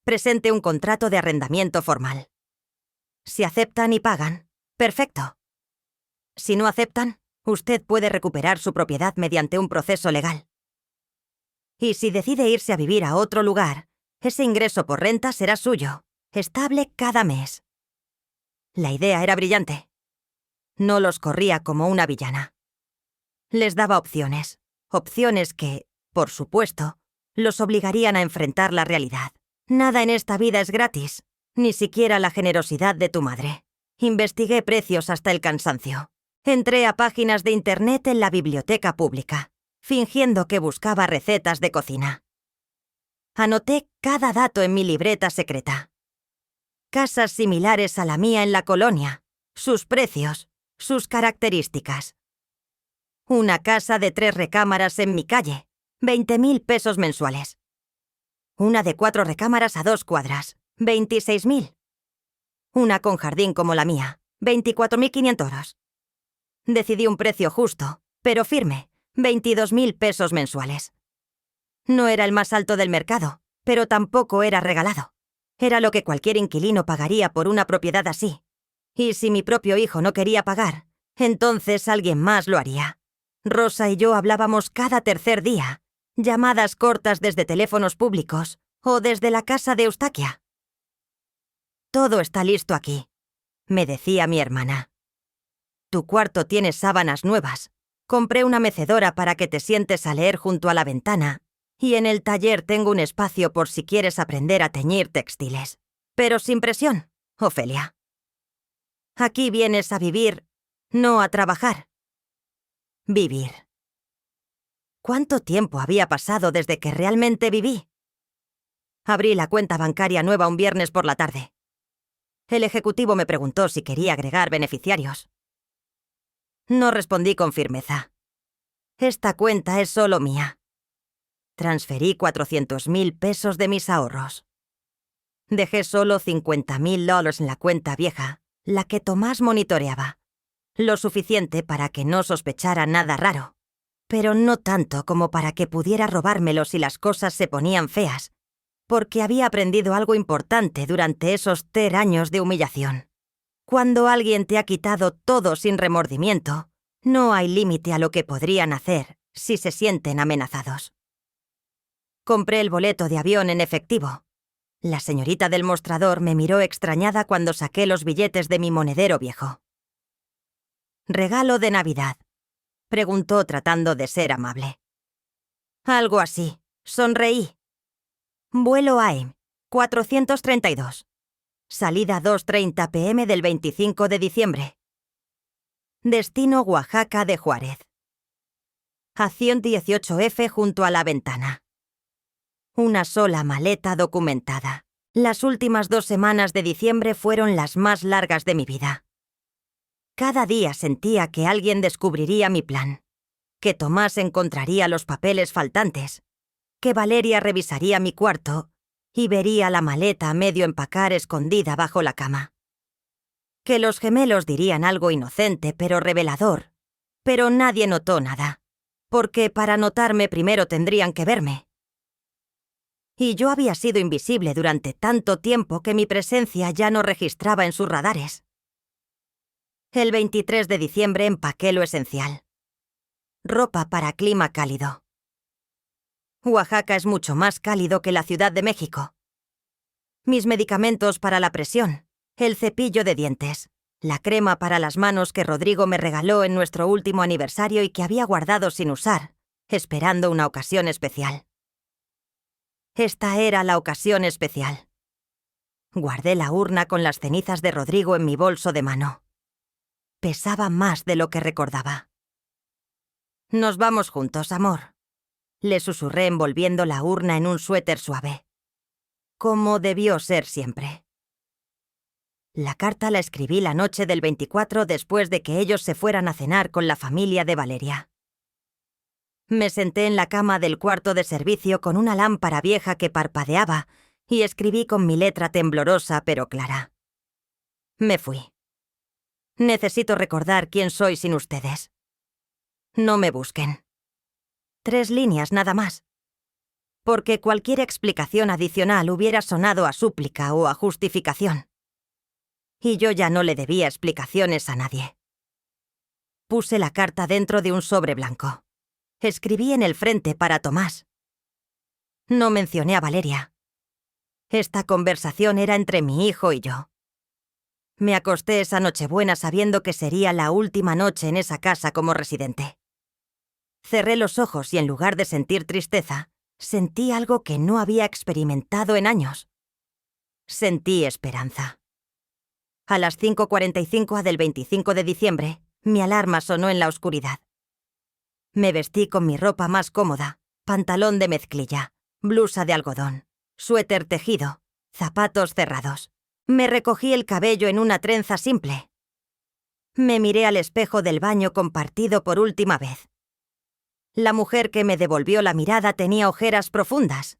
Presente un contrato de arrendamiento formal. Si aceptan y pagan, Perfecto. Si no aceptan, usted puede recuperar su propiedad mediante un proceso legal. Y si decide irse a vivir a otro lugar, ese ingreso por renta será suyo, estable cada mes. La idea era brillante. No los corría como una villana. Les daba opciones que, por supuesto, los obligarían a enfrentar la realidad. Nada en esta vida es gratis, ni siquiera la generosidad de tu madre. Investigué precios hasta el cansancio. Entré a páginas de internet en la biblioteca pública, fingiendo que buscaba recetas de cocina. Anoté cada dato en mi libreta secreta. Casas similares a la mía en la colonia, sus precios, sus características. Una casa de 3 recámaras en mi calle, 20.000 pesos mensuales. Una de 4 recámaras a 2 cuadras, 26.000. Una con jardín como la mía, 24.500 euros. Decidí un precio justo, pero firme, 22.000 pesos mensuales. No era el más alto del mercado, pero tampoco era regalado. Era lo que cualquier inquilino pagaría por una propiedad así. Y si mi propio hijo no quería pagar, entonces alguien más lo haría. Rosa y yo hablábamos cada tercer día, llamadas cortas desde teléfonos públicos o desde la casa de Eustaquia. Todo está listo aquí, me decía mi hermana. Tu cuarto tiene sábanas nuevas. Compré una mecedora para que te sientes a leer junto a la ventana, y en el taller tengo un espacio por si quieres aprender a teñir textiles. Pero sin presión, Ofelia. Aquí vienes a vivir, no a trabajar. Vivir. ¿Cuánto tiempo había pasado desde que realmente viví? Abrí la cuenta bancaria nueva un viernes por la tarde. El ejecutivo me preguntó si quería agregar beneficiarios. No respondí con firmeza. Esta cuenta es solo mía. Transferí 400.000 pesos de mis ahorros. Dejé solo $50.000 en la cuenta vieja, la que Tomás monitoreaba. Lo suficiente para que no sospechara nada raro, pero no tanto como para que pudiera robármelo si las cosas se ponían feas, porque había aprendido algo importante durante esos 3 años de humillación. Cuando alguien te ha quitado todo sin remordimiento, no hay límite a lo que podrían hacer si se sienten amenazados. Compré el boleto de avión en efectivo. La señorita del mostrador me miró extrañada cuando saqué los billetes de mi monedero viejo. «¿Regalo de Navidad?», preguntó tratando de ser amable. «Algo así», sonreí. Vuelo AIM, 432. Salida 2:30 p.m. del 25 de diciembre. Destino Oaxaca de Juárez. Acción 18F junto a la ventana. Una sola maleta documentada. Las últimas 2 semanas de diciembre fueron las más largas de mi vida. Cada día sentía que alguien descubriría mi plan, que Tomás encontraría los papeles faltantes, que Valeria revisaría mi cuarto y vería la maleta a medio empacar escondida bajo la cama. Que los gemelos dirían algo inocente pero revelador, pero nadie notó nada, porque para notarme primero tendrían que verme. Y yo había sido invisible durante tanto tiempo que mi presencia ya no registraba en sus radares. El 23 de diciembre empaqué lo esencial. Ropa para clima cálido. Oaxaca es mucho más cálido que la Ciudad de México. Mis medicamentos para la presión, el cepillo de dientes, la crema para las manos que Rodrigo me regaló en nuestro último aniversario y que había guardado sin usar, esperando una ocasión especial. Esta era la ocasión especial. Guardé la urna con las cenizas de Rodrigo en mi bolso de mano. Pesaba más de lo que recordaba. «Nos vamos juntos, amor», le susurré envolviendo la urna en un suéter suave. Como debió ser siempre. La carta la escribí la noche del 24 después de que ellos se fueran a cenar con la familia de Valeria. Me senté en la cama del cuarto de servicio con una lámpara vieja que parpadeaba y escribí con mi letra temblorosa pero clara. Me fui. Necesito recordar quién soy sin ustedes. No me busquen. 3 líneas nada más. Porque cualquier explicación adicional hubiera sonado a súplica o a justificación. y yo ya no le debía explicaciones a nadie. Puse la carta dentro de un sobre blanco. Escribí en el frente para Tomás. No mencioné a Valeria. Esta conversación era entre mi hijo y yo. Me acosté esa Nochebuena sabiendo que sería la última noche en esa casa como residente. Cerré los ojos y en lugar de sentir tristeza, sentí algo que no había experimentado en años. Sentí esperanza. A las 5:45 del 25 de diciembre, mi alarma sonó en la oscuridad. Me vestí con mi ropa más cómoda, pantalón de mezclilla, blusa de algodón, suéter tejido, zapatos cerrados. Me recogí el cabello en una trenza simple. Me miré al espejo del baño compartido por última vez. La mujer que me devolvió la mirada tenía ojeras profundas,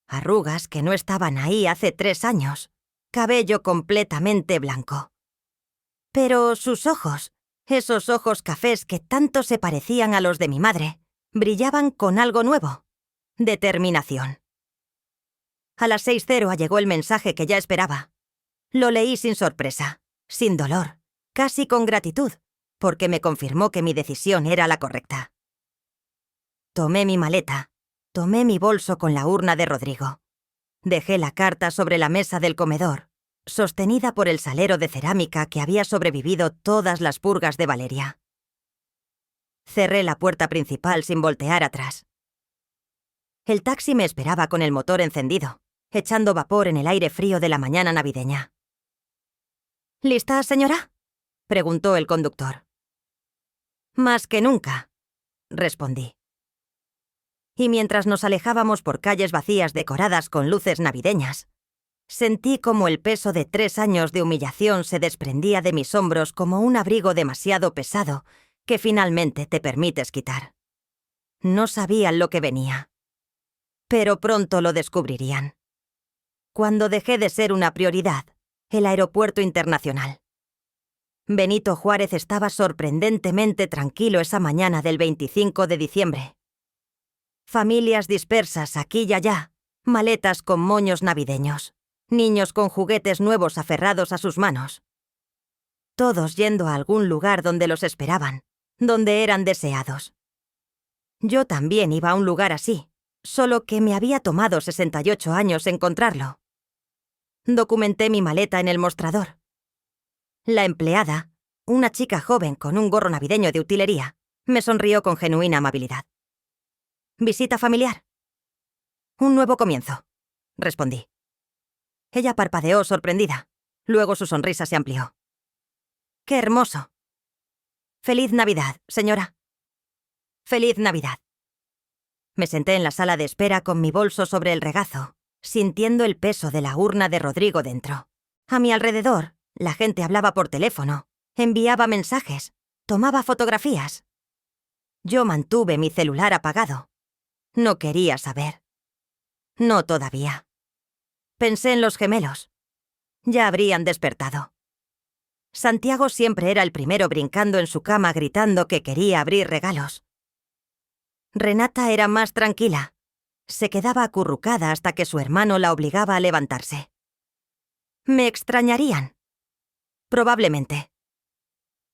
arrugas que no estaban ahí hace 3 años, cabello completamente blanco. Pero sus ojos, esos ojos cafés que tanto se parecían a los de mi madre, brillaban con algo nuevo: determinación. A las 6:00 llegó el mensaje que ya esperaba. Lo leí sin sorpresa, sin dolor, casi con gratitud, porque me confirmó que mi decisión era la correcta. Tomé mi maleta, tomé mi bolso con la urna de Rodrigo. Dejé la carta sobre la mesa del comedor, sostenida por el salero de cerámica que había sobrevivido todas las purgas de Valeria. Cerré la puerta principal sin voltear atrás. El taxi me esperaba con el motor encendido, echando vapor en el aire frío de la mañana navideña. ¿Lista, señora?, preguntó el conductor. Más que nunca, respondí. Y mientras nos alejábamos por calles vacías decoradas con luces navideñas, sentí como el peso de 3 años de humillación se desprendía de mis hombros como un abrigo demasiado pesado que finalmente te permites quitar. No sabían lo que venía, pero pronto lo descubrirían. Cuando dejé de ser una prioridad, el aeropuerto internacional. Benito Juárez estaba sorprendentemente tranquilo esa mañana del 25 de diciembre. Familias dispersas aquí y allá, maletas con moños navideños, niños con juguetes nuevos aferrados a sus manos. Todos yendo a algún lugar donde los esperaban, donde eran deseados. Yo también iba a un lugar así, solo que me había tomado 68 años encontrarlo. Documenté mi maleta en el mostrador. La empleada, una chica joven con un gorro navideño de utilería, me sonrió con genuina amabilidad. ¿Visita familiar? Un nuevo comienzo, respondí. Ella parpadeó sorprendida. Luego su sonrisa se amplió. ¡Qué hermoso! ¡Feliz Navidad, señora! ¡Feliz Navidad! Me senté en la sala de espera con mi bolso sobre el regazo, sintiendo el peso de la urna de Rodrigo dentro. A mi alrededor, la gente hablaba por teléfono, enviaba mensajes, tomaba fotografías. Yo mantuve mi celular apagado. No quería saber. No todavía. Pensé en los gemelos. Ya habrían despertado. Santiago siempre era el primero brincando en su cama gritando que quería abrir regalos. Renata era más tranquila. Se quedaba acurrucada hasta que su hermano la obligaba a levantarse. ¿Me extrañarían? Probablemente.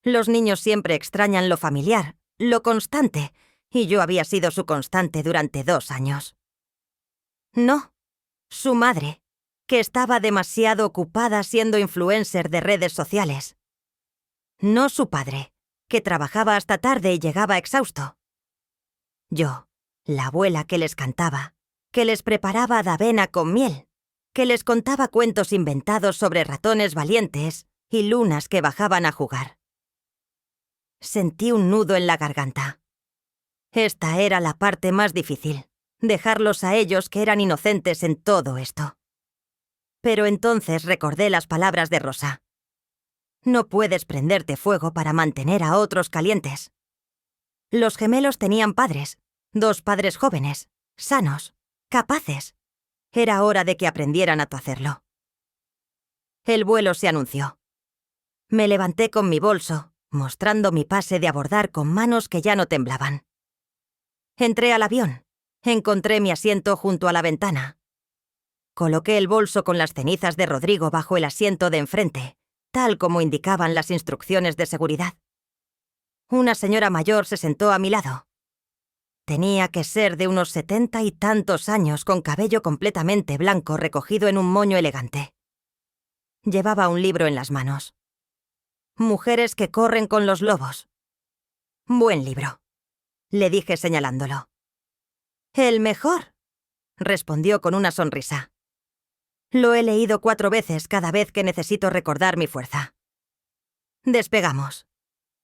Los niños siempre extrañan lo familiar, lo constante, y yo había sido su constante durante 2 años. No, su madre, que estaba demasiado ocupada siendo influencer de redes sociales. No su padre, que trabajaba hasta tarde y llegaba exhausto. Yo, la abuela que les cantaba, que les preparaba avena con miel, que les contaba cuentos inventados sobre ratones valientes y lunas que bajaban a jugar. Sentí un nudo en la garganta. Esta era la parte más difícil, dejarlos a ellos que eran inocentes en todo esto. Pero entonces recordé las palabras de Rosa. No puedes prenderte fuego para mantener a otros calientes. Los gemelos tenían padres, 2 padres jóvenes, sanos, capaces. Era hora de que aprendieran a hacerlo. El vuelo se anunció. Me levanté con mi bolso, mostrando mi pase de abordar con manos que ya no temblaban. Entré al avión. Encontré mi asiento junto a la ventana. Coloqué el bolso con las cenizas de Rodrigo bajo el asiento de enfrente, tal como indicaban las instrucciones de seguridad. Una señora mayor se sentó a mi lado. Tenía que ser de unos 70 y tantos años, con cabello completamente blanco recogido en un moño elegante. Llevaba un libro en las manos. Mujeres que corren con los lobos. Buen libro, le dije señalándolo. El mejor, respondió con una sonrisa. Lo he leído 4 veces cada vez que necesito recordar mi fuerza. Despegamos.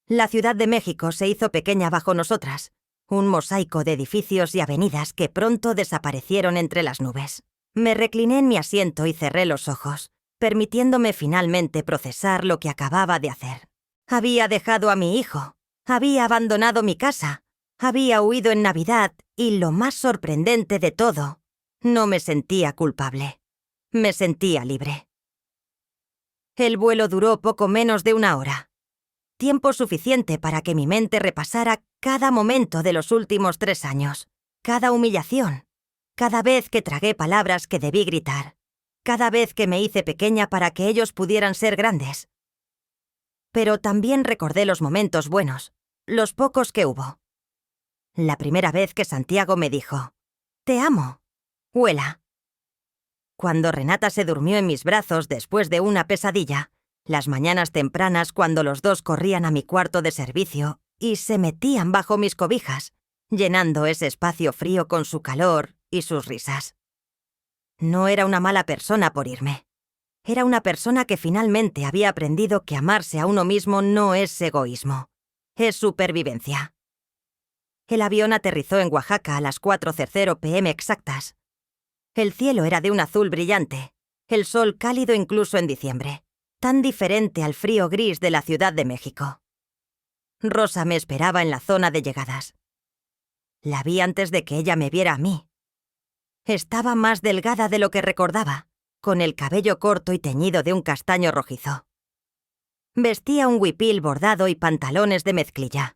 La Ciudad de México se hizo pequeña bajo nosotras, un mosaico de edificios y avenidas que pronto desaparecieron entre las nubes. Me recliné en mi asiento y cerré los ojos, permitiéndome finalmente procesar lo que acababa de hacer. Había dejado a mi hijo, había abandonado mi casa, había huido en Navidad y, lo más sorprendente de todo, no me sentía culpable. Me sentía libre. El vuelo duró poco menos de 1 hora. Tiempo suficiente para que mi mente repasara cada momento de los últimos 3 años, cada humillación, cada vez que tragué palabras que debí gritar, cada vez que me hice pequeña para que ellos pudieran ser grandes. Pero también recordé los momentos buenos, los pocos que hubo. La primera vez que Santiago me dijo, «Te amo, huela». Cuando Renata se durmió en mis brazos después de una pesadilla, las mañanas tempranas cuando los dos corrían a mi cuarto de servicio y se metían bajo mis cobijas, llenando ese espacio frío con su calor y sus risas. No era una mala persona por irme. Era una persona que finalmente había aprendido que amarse a uno mismo no es egoísmo, es supervivencia. El avión aterrizó en Oaxaca a las 4:00 p.m. exactas. El cielo era de un azul brillante, el sol cálido incluso en diciembre, tan diferente al frío gris de la Ciudad de México. Rosa me esperaba en la zona de llegadas. La vi antes de que ella me viera a mí. Estaba más delgada de lo que recordaba, con el cabello corto y teñido de un castaño rojizo. Vestía un huipil bordado y pantalones de mezclilla.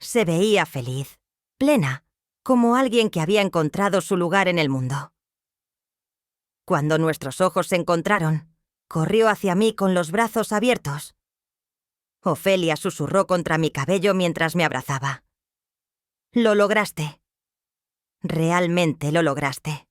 Se veía feliz, plena, como alguien que había encontrado su lugar en el mundo. Cuando nuestros ojos se encontraron, corrió hacia mí con los brazos abiertos. Ofelia susurró contra mi cabello mientras me abrazaba. «Lo lograste. Realmente lo lograste».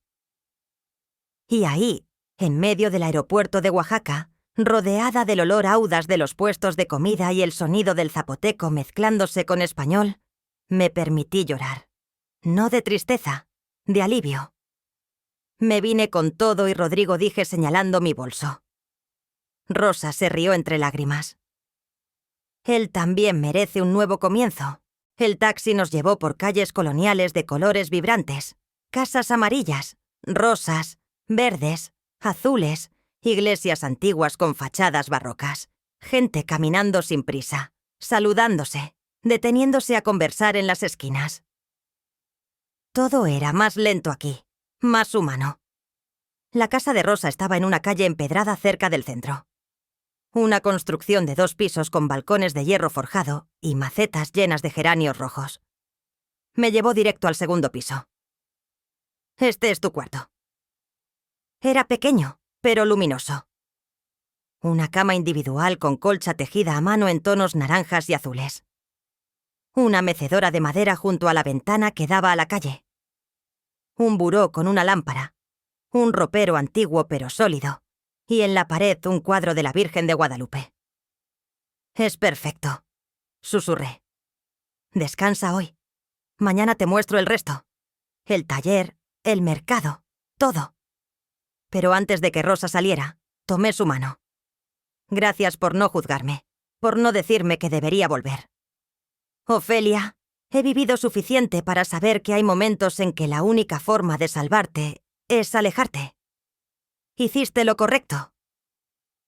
Y ahí, en medio del aeropuerto de Oaxaca, rodeada del olor audaz de los puestos de comida y el sonido del zapoteco mezclándose con español, me permití llorar. No de tristeza, de alivio. Me vine con todo y Rodrigo dije señalando mi bolso. Rosa se rió entre lágrimas. Él también merece un nuevo comienzo. El taxi nos llevó por calles coloniales de colores vibrantes, casas amarillas, rosas, verdes, azules, iglesias antiguas con fachadas barrocas, gente caminando sin prisa, saludándose, deteniéndose a conversar en las esquinas. Todo era más lento aquí, más humano. La casa de Rosa estaba en una calle empedrada cerca del centro. Una construcción de 2 pisos con balcones de hierro forjado y macetas llenas de geranios rojos. Me llevó directo al 2.º piso. «Este es tu cuarto». Era pequeño, pero luminoso. Una cama individual con colcha tejida a mano en tonos naranjas y azules. Una mecedora de madera junto a la ventana que daba a la calle. Un buró con una lámpara. Un ropero antiguo pero sólido. Y en la pared un cuadro de la Virgen de Guadalupe. «Es perfecto», susurré. «Descansa hoy. Mañana te muestro el resto. El taller, el mercado, todo». Pero antes de que Rosa saliera, tomé su mano. «Gracias por no juzgarme, por no decirme que debería volver. Ofelia, he vivido suficiente para saber que hay momentos en que la única forma de salvarte es alejarte. Hiciste lo correcto».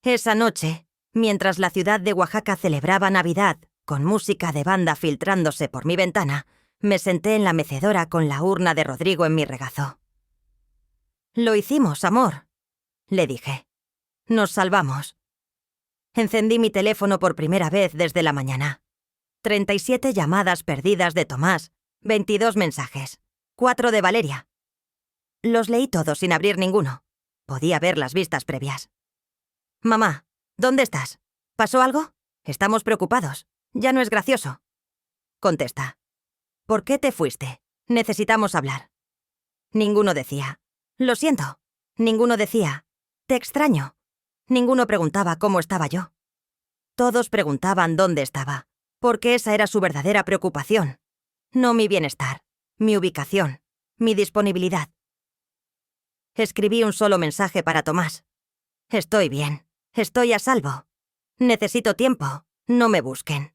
Esa noche, mientras la ciudad de Oaxaca celebraba Navidad, con música de banda filtrándose por mi ventana, me senté en la mecedora con la urna de Rodrigo en mi regazo. «Lo hicimos, amor», le dije. «Nos salvamos». Encendí mi teléfono por primera vez desde la mañana. 37 llamadas perdidas de Tomás, 22 mensajes, 4 de Valeria. Los leí todos sin abrir ninguno. Podía ver las vistas previas. «Mamá, ¿Dónde estás? ¿Pasó algo? Estamos preocupados. Ya no es gracioso. Contesta. ¿Por qué te fuiste? Necesitamos hablar. Ninguno decía. Lo siento. Ninguno decía. Te extraño. Ninguno preguntaba cómo estaba yo. Todos preguntaban dónde estaba, porque esa era su verdadera preocupación. No mi bienestar, mi ubicación, mi disponibilidad. Escribí un solo mensaje para Tomás. Estoy bien. Estoy a salvo. Necesito tiempo. No me busquen.